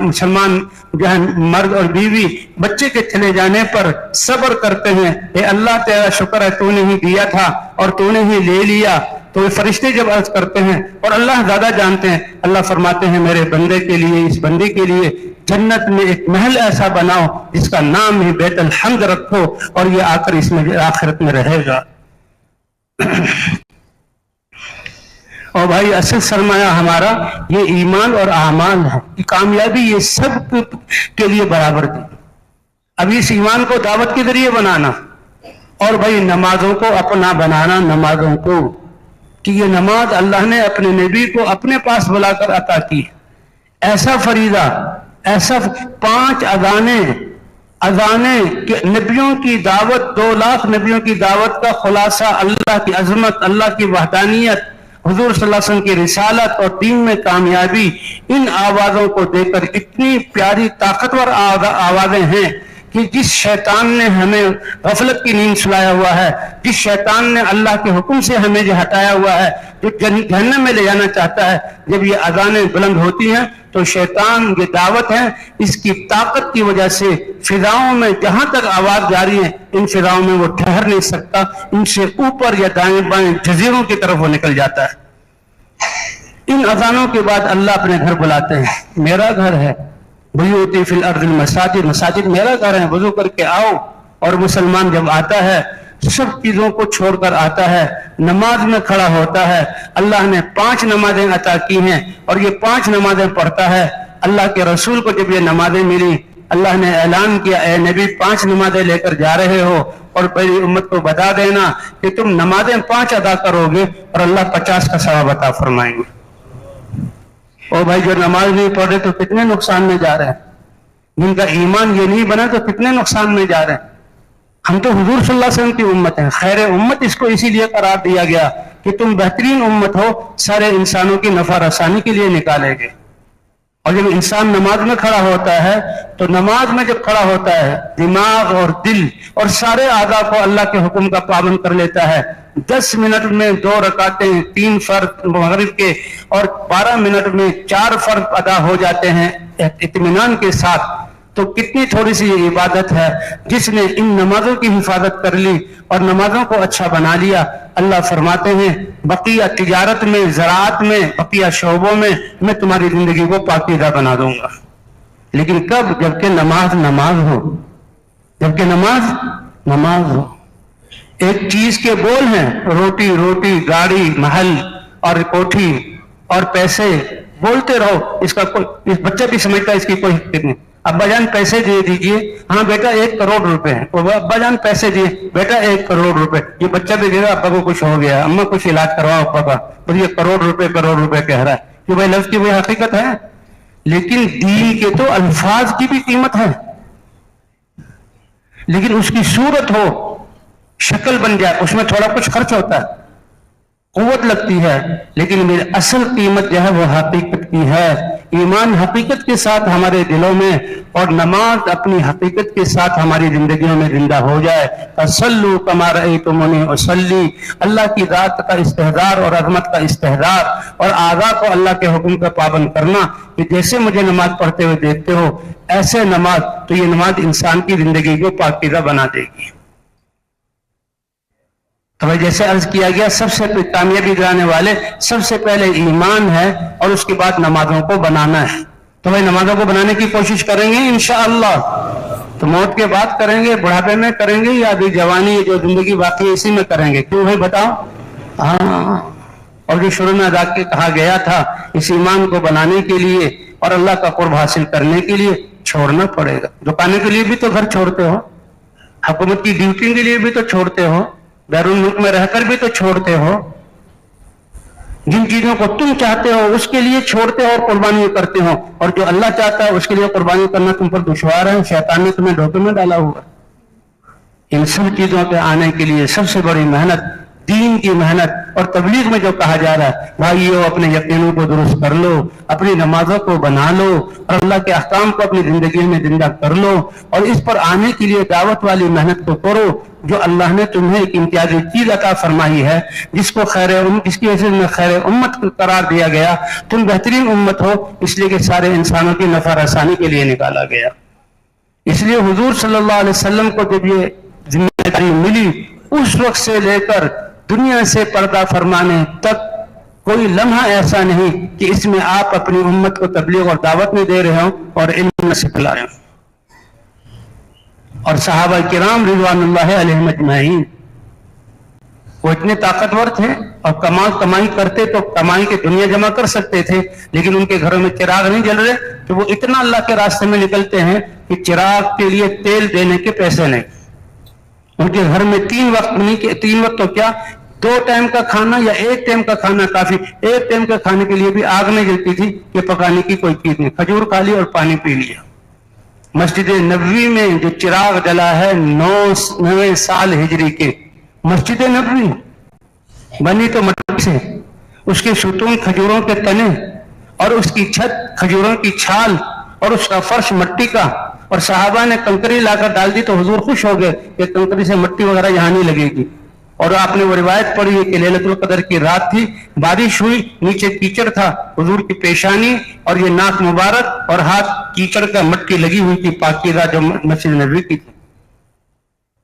مسلمان جو ہے مرد اور بیوی بچے کے چلے جانے پر صبر کرتے ہیں، اے اللہ تیرا شکر ہے تو نے ہی دیا تھا اور تو نے ہی لے لیا، تو فرشتے جب عرض کرتے ہیں اور اللہ زیادہ جانتے ہیں، اللہ فرماتے ہیں میرے بندے کے لیے، اس بندی کے لیے جنت میں ایک محل ایسا بناؤ جس کا نام ہی بیت الحمد رکھو اور یہ آ کر اس میں آخرت میں رہے گا۔ اور بھائی اصل سرمایہ ہمارا یہ ایمان اور اعمال ہے، یہ کامیابی یہ سب کے لیے برابر دی۔ اب اس ایمان کو دعوت کے ذریعے بنانا اور بھائی نمازوں کو اپنا بنانا، نمازوں کو کہ یہ نماز اللہ نے اپنے نبی کو اپنے پاس بلا کر عطا کی، ایسا فریضہ، ایسا 5 اذانیں کہ نبیوں کی دعوت، 2 لاکھ نبیوں کی دعوت کا خلاصہ، اللہ کی عظمت، اللہ کی وحدانیت، حضور صلی اللہ علیہ وسلم کی رسالت اور دین میں کامیابی، ان آوازوں کو دے کر اتنی پیاری طاقتور آوازیں ہیں کہ جس شیطان نے ہمیں غفلت کی نیند سلایا ہوا ہے، جس شیطان نے اللہ کے حکم سے ہمیں جو ہٹایا ہوا ہے، جو جہنم میں لے جانا چاہتا ہے، جب یہ اذانیں بلند ہوتی ہیں تو شیطان یہ دعوت ہے، اس کی طاقت کی وجہ سے فضاؤں میں جہاں تک آواز جاری ہے ان فضاؤں میں وہ ٹھہر نہیں سکتا، ان سے اوپر یا دائیں بائیں جزیروں کی طرف وہ نکل جاتا ہے۔ ان اذانوں کے بعد اللہ اپنے گھر بلاتے ہیں، میرا گھر ہے، بیوتی فی الارض المساجد، مساجد میرا گھر ہے، وضو کر کے آؤ۔ اور مسلمان جب آتا ہے سب چیزوں کو چھوڑ کر آتا ہے، نماز میں کھڑا ہوتا ہے، اللہ نے 5 نمازیں عطا کی ہیں اور یہ 5 نمازیں پڑھتا ہے۔ اللہ کے رسول کو جب یہ نمازیں ملی، اللہ نے اعلان کیا اے نبی 5 نمازیں لے کر جا رہے ہو اور میری امت کو بتا دینا کہ تم نمازیں 5 ادا کرو گے اور اللہ 50 کا ثواب عطا فرمائیں گے۔ اور بھائی جو نماز نہیں پڑھ رہے تو کتنے نقصان میں جا رہے ہیں، جن کا ایمان یہ نہیں بنا تو کتنے نقصان میں جا رہے ہیں۔ ہم تو حضور صلی اللہ علیہ وسلم کی امت ہیں، خیر امت اس کو اسی لیے قرار دیا گیا کہ تم بہترین امت ہو، سارے انسانوں کی نفع رسانی کے لیے نکالے گے۔ اور جب انسان نماز میں کھڑا ہوتا ہے تو نماز میں جب کھڑا ہوتا ہے دماغ اور دل اور سارے اعضاء کو اللہ کے حکم کا پابند کر لیتا ہے. 10 منٹ میں 2 رکعتیں 3 فرض مغرب کے اور 12 منٹ میں 4 فرض ادا ہو جاتے ہیں اطمینان کے ساتھ. تو کتنی تھوڑی سی یہ عبادت ہے جس نے ان نمازوں کی حفاظت کر لی اور نمازوں کو اچھا بنا لیا. اللہ فرماتے ہیں بقیہ تجارت میں، زراعت میں، بقیہ شعبوں میں تمہاری زندگی کو پاکیزہ بنا دوں گا. لیکن کب؟ جبکہ نماز ہو، جبکہ نماز ہو. ایک چیز کے بول ہیں، روٹی، گاڑی، محل اور کوٹھی اور پیسے. بولتے رہو، اس کا کوئی بچہ بھی سمجھتا ہے اس کی کوئی حقیقت نہیں. ابا جان پیسے دے دیجئے، ہاں بیٹا 1 کروڑ روپے ہیں. ابا جان پیسے دیے، بیٹا 1 کروڑ روپے. یہ بچہ بھی دے رہا ابا کو کچھ ہو گیا، اما کچھ علاج کرواؤ ابا کا، بس یہ کروڑ روپے کہہ رہا ہے. کہ بھائی لفظ کی کوئی حقیقت ہے؟ لیکن دین کے تو الفاظ کی بھی قیمت ہے. لیکن اس کی صورت ہو، شکل بن جائے، اس میں تھوڑا کچھ خرچ ہوتا ہے، قوت لگتی ہے، لیکن میری اصل قیمت جو ہے وہ حقیقت کی ہے. ایمان حقیقت کے ساتھ ہمارے دلوں میں اور نماز اپنی حقیقت کے ساتھ ہماری زندگیوں میں زندہ ہو جائے. فصلوا کما رأیتمونی اصلی. اللہ کی ذات کا استحضار اور عظمت کا استحضار اور اعضاء کو اللہ کے حکم کا پابند کرنا کہ جیسے مجھے نماز پڑھتے ہوئے دیکھتے ہو ایسے نماز. تو یہ نماز انسان کی زندگی کو پاکیزہ بنا دے گی. تو جیسے عرض کیا گیا سب سے کامیابی دلانے والے سب سے پہلے ایمان ہے اور اس کے بعد نمازوں کو بنانا ہے. تو بھائی نمازوں کو بنانے کی کوشش کریں گے انشاءاللہ. تو موت کے بعد کریں گے، بڑھاپے میں کریں گے، یا ابھی جوانی جو زندگی باقی ہے اسی میں کریں گے؟ کیوں بھائی بتاؤ. ہاں، اور جو شروع میں ادا کے کہا گیا تھا اس ایمان کو بنانے کے لیے اور اللہ کا قرب حاصل کرنے کے لیے چھوڑنا پڑے گا. دکانیں کے لیے بھی تو گھر چھوڑتے ہو، حکومت کی ڈیوٹی کے لیے بھی تو چھوڑتے ہو، بیرون ملک میں رہ کر بھی تو چھوڑتے ہو. جن چیزوں کو تم چاہتے ہو اس کے لیے چھوڑتے ہو اور قربانی کرتے ہو، اور جو اللہ چاہتا ہے اس کے لیے قربانی کرنا تم پر دشوار ہے. شیطان نے تمہیں دھوکے میں ڈالا ہوا. ان سب چیزوں پہ آنے کے لیے سب سے بڑی محنت دین کی محنت. اور تبلیغ میں جو کہا جا رہا ہے بھائیو اپنے یقینوں کو درست کر لو، اپنی نمازوں کو بنا لو اور اللہ کے احکام کو اپنی زندگی میں زندہ کر لو، اور اس پر آنے کے لیے دعوت والی محنت کو کرو جو اللہ نے تمہیں ایک امتیازی چیز عطا فرمائی ہے جس کو جس کی وجہ میں خیر امت قرار دیا گیا. تم بہترین امت ہو اس لیے کہ سارے انسانوں کی نفع رسانی کے لیے نکالا گیا. اس لیے حضور صلی اللہ علیہ وسلم کو جب یہ ذمہ داری ملی اس وقت سے لے کر دنیا سے پردہ فرمانے تک کوئی لمحہ ایسا نہیں کہ اس میں آپ اپنی امت کو تبلیغ اور دعوت میں دے رہے ہوں اور علم میں سکھلا رہے ہوں. اور صحابہ کرام رضوان اللہ علیہم اجمعین وہ اتنے طاقتور تھے اور کمائی کرتے تو کمائی کی دنیا جمع کر سکتے تھے، لیکن ان کے گھروں میں چراغ نہیں جل رہے کہ وہ اتنا اللہ کے راستے میں نکلتے ہیں کہ چراغ کے لیے تیل دینے کے پیسے نہیں. ان کے گھر میں 3 وقت نہیں کہ 3 وقت تو کیا 2 ٹائم کا کھانا یا 1 ٹائم کا کھانا کافی. 1 ٹائم کا کھانے کے لیے بھی آگ نہیں جلتی تھی کہ پکانے کی کوئی چیز نہیں. کھجور کھا لی اور پانی پی لیا. مسجد نبوی میں جو چراغ جلا ہے 9 سال ہجری کے، مسجد نبوی بنی تو مٹی سے، اس کے ستون کھجوروں کے تنے اور اس کی چھت کھجوروں کی چھال اور اس کا فرش مٹی کا، اور صحابہ نے کنکری لا کر ڈال دی تو حضور خوش ہو گئے کہ کنکری سے مٹی وغیرہ یہاں نہیں لگے گی. اور آپ نے وہ روایت پڑھی ہے کہ لیلۃ القدر کی رات تھی، بارش ہوئی، نیچے کیچڑ تھا، حضور کی پیشانی اور یہ ناک مبارک اور ہاتھ کیچڑ کا مٹی لگی ہوئی تھی پاکیزہ جو مسجد نبوی کی تھی.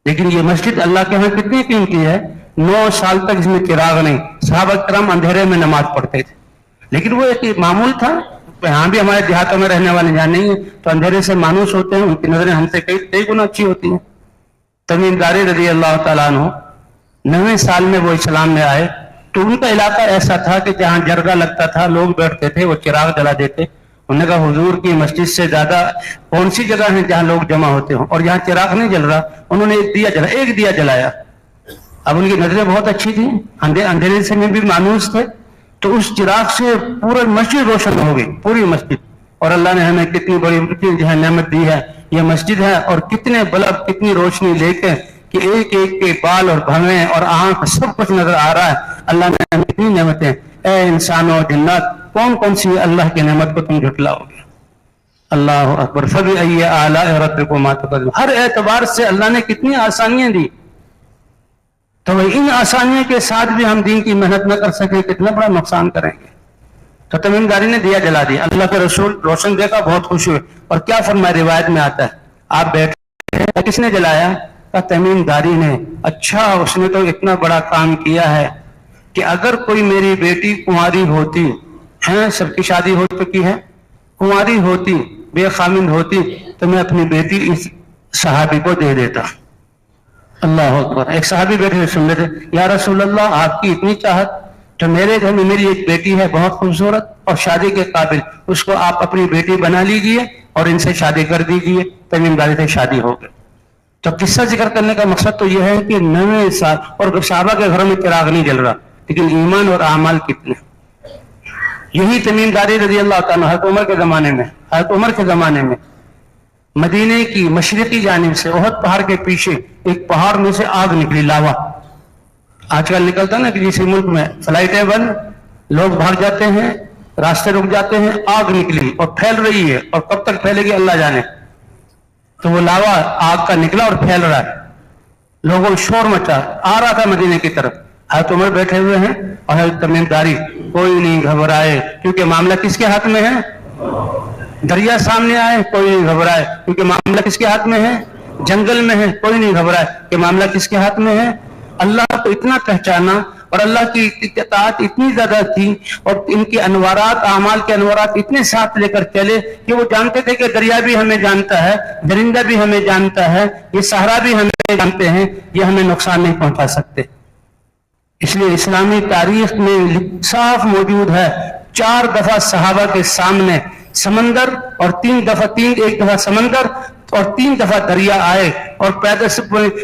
لیکن یہ مسجد اللہ کے ہاں کتنی قیمتی ہے. 9 سال تک اس میں چراغ نہیں. صحابہ کرام اندھیرے میں نماز پڑھتے تھے، لیکن وہ ایک معمول تھا. یہاں بھی ہمارے دیہاتوں میں رہنے والے جہاں نہیں ہیں تو اندھیرے سے مانوس ہوتے ہیں، ان کی نظریں ہم سے کئی گنا اچھی ہوتی ہیں. تمیم داری رضی اللہ تعالیٰ عنہ 9 سال میں وہ اسلام میں آئے تو ان کا علاقہ ایسا تھا کہ جہاں جرگہ لگتا تھا لوگ بیٹھتے تھے وہ چراغ جلا دیتے. انہوں نے کہا حضور کی مسجد سے زیادہ کون سی جگہ ہے جہاں لوگ جمع ہوتے ہوں اور یہاں چراغ نہیں جل رہا. انہوں نے ایک دیا جلایا. اب ان کی نظریں بہت اچھی تھیں، اندھیرے سے میں بھی مانوس تھے، تو اس چراغ سے پورا مسجد روشن ہو گئی، پوری مسجد. اور اللہ نے ہمیں کتنی بڑی نعمت دی ہے. یہ مسجد ہے اور کتنے بلب کتنی روشنی لے کے کہ ایک ایک کے بال اور بھویں اور آنکھ سب کچھ نظر آ رہا ہے. اللہ نے ہمیں کتنی نعمتیں. اے انسانوں جنات کون سی اللہ کی نعمت کو تم جھٹلاؤ گے؟ اللہ اکبر فبأي آلاء ربكما تكذبان. ہر اعتبار سے اللہ نے کتنی آسانیاں دی, تو ان آسانیوں کے ساتھ بھی ہم دین کی محنت نہ کر سکے کتنا بڑا نقصان کریں گے. تو تمیم داری نے دیا جلا دیا, اللہ کے رسول روشن دیکھا بہت خوش ہوئے, اور کیا فرمایا روایت میں آتا ہے, آپ بیٹھے کس نے جلایا, کہ تمیم داری نے. اچھا اس نے تو اتنا بڑا کام کیا ہے کہ اگر کوئی میری بیٹی کنواری ہوتی ہے, سب کی شادی ہو چکی ہے, کنواری ہوتی بے خامند ہوتی تو میں اپنی بیٹی اس صحابی کو دے دیتا. اللہ اکبر. ایک صحابی بیٹھے ہوئے سن رہے تھے, یا رسول اللہ آپ کی اتنی چاہت, تو میرے گھر میں میری ایک بیٹی ہے بہت خوبصورت اور شادی کے قابل, اس کو آپ اپنی بیٹی بنا لیجئے اور ان سے شادی کر دیجئے. تمیم داری سے شادی ہو گئی. تو قصہ ذکر کرنے کا مقصد تو یہ ہے کہ نئے سال, اور صحابہ کے گھروں میں چراغ نہیں جل رہا, لیکن ایمان اور اعمال کتنے. یہی تمیم داری رضی اللہ تعالیٰ حضرت عمر کے زمانے میں مدینے کی مشرقی جانب سے احد پہاڑ کے پیچھے ایک پہاڑ میں سے آگ نکلی, لاوا. آج کل نکلتا نا کہ کسی ملک میں فلائٹیں بند, لوگ بھاگ جاتے ہیں, راستے رک جاتے ہیں, آگ نکلی اور پھیل رہی ہے, اور کب تک پھیلے گی اللہ جانے. تو وہ لاوا آگ کا نکلا اور پھیل رہا ہے, لوگوں شور مچا, آ رہا تھا مدینے کی طرف. حضرت عمر بیٹھے ہوئے ہیں اور حضرت تمیم داری, کوئی نہیں گھبرائے کیونکہ معاملہ کس کے ہاتھ میں ہے, دریا سامنے آئے کوئی نہیں گھبرائے کیونکہ معاملہ کس کے ہاتھ میں ہے, جنگل میں ہے کوئی نہیں گھبرائے کہ معاملہ کس کے ہاتھ میں ہے. اللہ کو اتنا پہچانا اور اللہ کی اطاعت اتنی زیادہ تھی, اور ان کے انوارات, اعمال کے انوارات اتنے ساتھ لے کر چلے کہ وہ جانتے تھے کہ دریا بھی ہمیں جانتا ہے, درندہ بھی ہمیں جانتا ہے, یہ صحرا بھی ہمیں جانتے ہیں, یہ ہمیں نقصان نہیں پہنچا سکتے. اس لیے اسلامی تاریخ میں صاف موجود ہے, 4 دفعہ صحابہ کے سامنے سمندر, اور 3 دفعہ ایک دفعہ سمندر اور 3 دفعہ دریا آئے, اور پیدل سے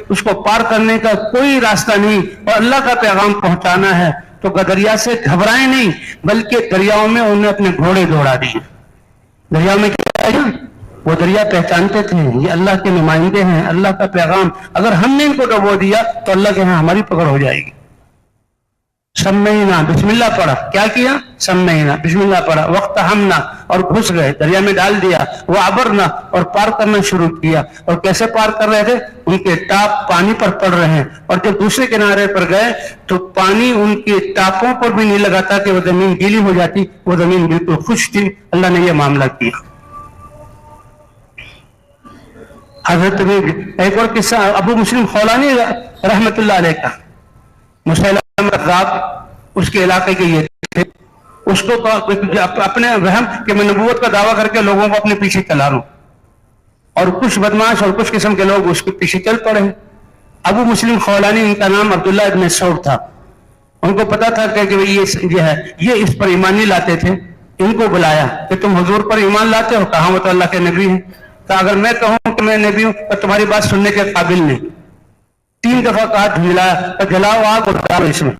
اس کو پار کرنے کا کوئی راستہ نہیں, اور اللہ کا پیغام پہنچانا ہے تو دریا سے گھبرائیں نہیں, بلکہ دریاؤں میں انہوں نے اپنے گھوڑے دوڑا دیے. دریا میں کیا ہے, وہ دریا پہچانتے تھے یہ اللہ کے نمائندے ہیں, اللہ کا پیغام, اگر ہم نے ان کو ڈبو دیا تو اللہ کے ہاں ہماری پکڑ ہو جائے گی. سمینا بسم اللہ پڑھا, کیا کیا, سمینا بسم اللہ پڑھا, وقت ہمنا اور گھس گئے, دریا میں ڈال دیا, وہ عبرنا اور پار کرنا شروع کیا. اور کیسے پار کر رہے تھے, ان کے ٹاپ پانی پر پڑ رہے ہیں, اور جب دوسرے کنارے پر گئے تو پانی ان کے ٹاپوں پر بھی نہیں لگاتا کہ وہ زمین گیلی ہو جاتی, وہ زمین بالکل خشک تھی. اللہ نے یہ معاملہ کیا. حضرت ایک اور قصہ ابو مسلم خولانی رحمت اللہ علیہ کا, مسلم اس کے علاقے کے یہ تھے, اس کو اپنے وہم کہ میں نبوت کا دعویٰ کر کے لوگوں کو اپنے پیچھے چلا رہا ہوں, اور کچھ بدماش اور کچھ قسم کے لوگ اس کے پیچھے چل پڑے. ابو مسلم خولانی, ان کا نام عبداللہ ابن سعود تھا. ان کو پتا تھا کہ یہ اس پر ایمان نہیں لاتے تھے. ان کو بلایا کہ تم حضور پر ایمان لاتے ہو, کہاں وہ تو اللہ کے نبی ہیں. کہا اگر میں کہوں کہ میں نبی ہوں تو تمہاری بات سننے کے قابل نہیں. 3 دفعہ کہا, جلایا, جلاؤ آگ اور ڈالو اس میں.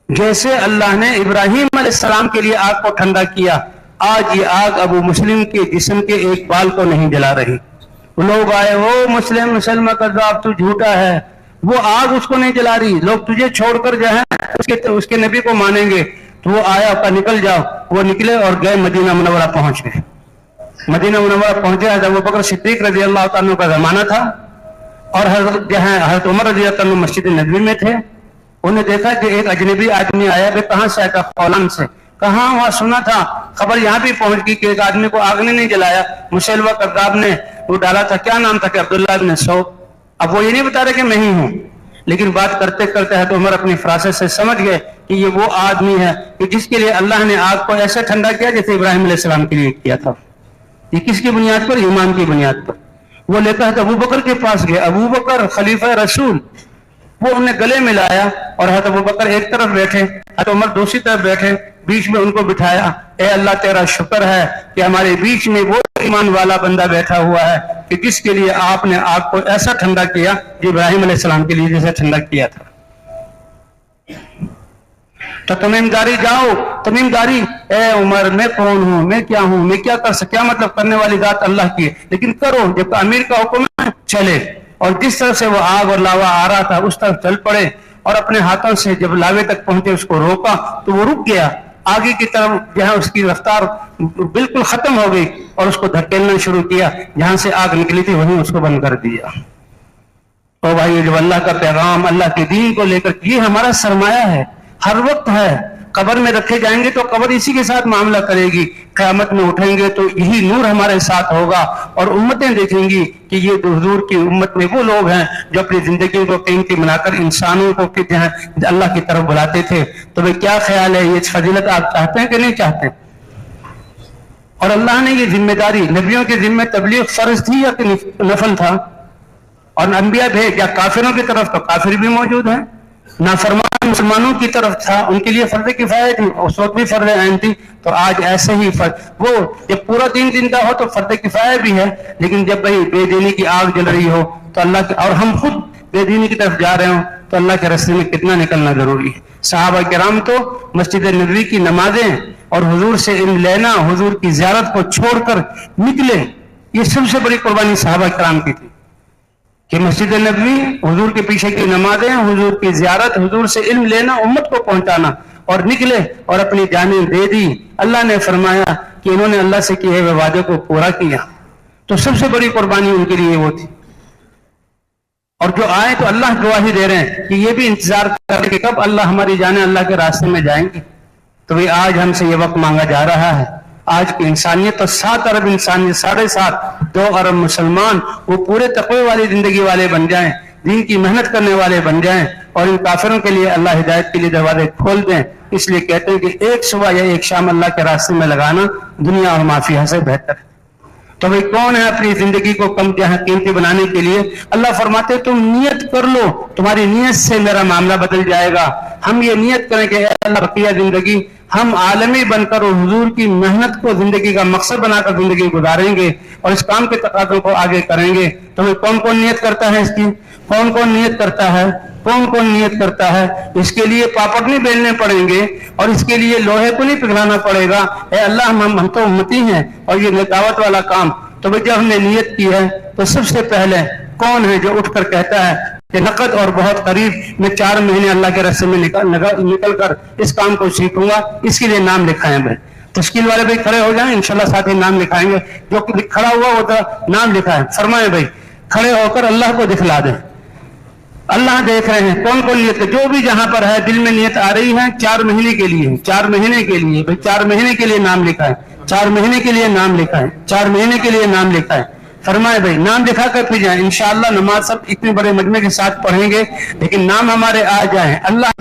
جیسے اللہ نے ابراہیم علیہ السلام کے لیے آگ کو ٹھنڈا کیا, آج یہ آگ ابو مسلم کے جسم کے ایک بال کو نہیں جلا رہی. لوگ آئے, وہ مسلم کذاب, تو جھوٹا ہے, وہ آگ اس کو نہیں جلا رہی, لوگ تجھے چھوڑ کر جو ہے اس کے نبی کو مانیں گے. تو وہ آیا, کہا نکل جاؤ. وہ نکلے اور گئے, مدینہ منورہ پہنچ گئے. مدینہ منورہ پہنچے, حضرت ابوبکر صدیق رضی اللہ تعالیٰ کا زمانہ تھا, اور حضرت عمر رضی اللہ عنہ مسجد نبوی میں تھے. انہیں دیکھا کہ ایک اجنبی آدمی آیا, بے کہاں سے آیا, خولان سے. کہاں, وہاں سنا تھا, خبر یہاں بھی پہنچ گئی کہ ایک آدمی کو آگ نے نہیں جلایا, مسیلمہ کذاب نے وہ ڈالا تھا. کیا نام تھا, کہ عبداللہ ابن سعود. اب وہ یہ نہیں بتا رہے کہ میں ہی ہوں, لیکن بات کرتے کرتے ہے تو عمر اپنی فراست سے سمجھ گئے کہ یہ وہ آدمی ہے کہ جس کے لیے اللہ نے آگ کو ایسے ٹھنڈا کیا جیسے ابراہیم علیہ السلام کے لیے کیا تھا. یہ کس کی بنیاد پر, ایمان کی بنیاد پر. وہ لے کر ابو بکر کے پاس گئے. ابو بکر خلیفہ رسول, وہ انہیں گلے ملایا, اور حضرت ابو بکر ایک طرف بیٹھے, حضرت عمر دوسری طرف بیٹھے, بیچ میں ان کو بٹھایا. اے اللہ تیرا شکر ہے کہ ہمارے بیچ میں وہ ایمان والا بندہ بیٹھا ہوا ہے کہ جس کے لیے آپ نے آگ کو ایسا ٹھنڈا کیا جو ابراہیم علیہ السلام کے لیے جیسے ٹھنڈا کیا تھا. تو تمیم داری جاؤ, تمیم داری, اے عمر میں کون ہوں, میں کیا ہوں, میں کیا کر سکتا, کیا مطلب, کرنے والی ذات اللہ کی ہے, لیکن کرو, جب امیر کا حکم ہے چلے. اور جس طرح سے وہ آگ اور لاوا آ رہا تھا اس طرف چل پڑے, اور اپنے ہاتھوں سے جب لاوے تک پہنچے اس کو روکا تو وہ رک گیا. آگے کی طرف جہاں اس کی رفتار بالکل ختم ہو گئی اور اس کو دھکیلنا شروع کیا، جہاں سے آگ نکلی تھی وہیں اس کو بند کر دیا۔ تو بھائی جب اللہ کا پیغام، اللہ کے دین کو لے کر، یہ ہمارا سرمایہ ہے، ہر وقت ہے۔ قبر میں رکھے جائیں گے تو قبر اسی کے ساتھ معاملہ کرے گی، قیامت میں اٹھیں گے تو یہی نور ہمارے ساتھ ہوگا، اور امتیں دیکھیں گی کہ یہ حضور کی امت میں وہ لوگ ہیں جو اپنی زندگی کو قیمتی بنا کر انسانوں کو کہ جہاں اللہ کی طرف بلاتے تھے۔ تو بھائی کیا خیال ہے، یہ فضیلت آپ چاہتے ہیں کہ نہیں چاہتے؟ اور اللہ نے یہ ذمہ داری نبیوں کے ذمہ تبلیغ فرض تھی یا کہ نفل تھا؟ اور انبیاء بھیج یا کافروں کی طرف تو کافر بھی موجود ہیں، نافرمان مسلمانوں کی طرف تھا، ان کے لیے فرض کفایہ تھی، اس وقت بھی فرض عین تھی، تو آج ایسے ہی وہ جب پورا دین زندہ ہو تو فرض کفایہ بھی ہے، لیکن جب بھائی بے دینی کی آگ جل رہی ہو تو اللہ کے، اور ہم خود بے دینی کی طرف جا رہے ہوں تو اللہ کے راستے میں کتنا نکلنا ضروری ہے۔ صحابہ کرام تو مسجد نبوی کی نمازیں اور حضور سے علم لینا، حضور کی زیارت کو چھوڑ کر نکلے، یہ سب سے بڑی قربانی صحابہ کرام کی تھی کہ مسجد نبوی، حضور کے پیچھے کی نمازیں، حضور کی زیارت، حضور سے علم لینا، امت کو پہنچانا، اور نکلے اور اپنی جانیں دے دی۔ اللہ نے فرمایا کہ انہوں نے اللہ سے کیے ہوئے وعدے کو پورا کیا، تو سب سے بڑی قربانی ان کے لیے وہ تھی۔ اور جو آئے تو اللہ گواہی دے رہے ہیں کہ یہ بھی انتظار کر رہے کہ کب اللہ ہماری جانیں اللہ کے راستے میں جائیں گی۔ تو یہ آج ہم سے یہ وقت مانگا جا رہا ہے، آج کی انسانیت تو 7 ارب انسانیت، 7.5 2 ارب مسلمان وہ پورے تقوی والی زندگی والے بن جائیں، دین کی محنت کرنے والے بن جائیں، اور ان کافروں کے لیے اللہ ہدایت کے لیے دروازے کھول دیں۔ اس لیے کہتے ہیں کہ ایک صبح یا ایک شام اللہ کے راستے میں لگانا دنیا اور مافیہ سے بہتر ہے۔ تو بھئی کون ہے اپنی زندگی کو کم جہاں قیمتی بنانے کے لیے؟ اللہ فرماتے تم نیت کر لو، تمہاری نیت سے میرا معاملہ بدل جائے گا۔ ہم یہ نیت کریں کہ اے اللہ بقیہ زندگی ہم عالمی بن کر اور حضور کی محنت کو زندگی کا مقصد بنا کر زندگی گزاریں گے اور اس کام کے تقاضوں کو آگے کریں گے۔ تو کون کون نیت کرتا ہے اس کی؟ کون کون نیت کرتا ہے؟ کون کون نیت کرتا ہے؟ اس کے لیے پاپڑ نہیں بیلنے پڑیں گے اور اس کے لیے لوہے کو نہیں پگھلانا پڑے گا۔ اے اللہ ہم تو امتی ہیں اور یہ دعوت والا کام، تو بھئی جب ہم نے نیت کی ہے تو سب سے پہلے کون ہے جو اٹھ کر کہتا ہے کہ نقد اور بہت قریب میں 4 مہینے اللہ کے راستے میں نکل کر اس کام کو سیکھوں گا؟ اس کے لیے نام لکھائیں بھائی، تشکیل والے بھائی کھڑے ہو جائیں، انشاءاللہ ساتھ ہی نام لکھائیں گے۔ جو کھڑا ہوا وہ نام لکھائیں، فرمائیں بھائی کھڑے ہو کر اللہ کو دکھلا دیں۔ اللہ دیکھ رہے ہیں کون کون نیت، جو بھی جہاں پر ہے دل میں نیت آ رہی ہے 4 مہینے کے لیے، 4 مہینے کے لیے بھائی 4 مہینے کے لیے نام لکھائیں، 4 مہینے کے لیے نام لکھائیں، 4 مہینے کے لیے نام لکھائیں۔ فرمائے بھائی نام لکھا کر پھر جائیں، انشاءاللہ نماز سب اتنے بڑے مجمع کے ساتھ پڑھیں گے لیکن نام ہمارے آ جائیں۔ اللہ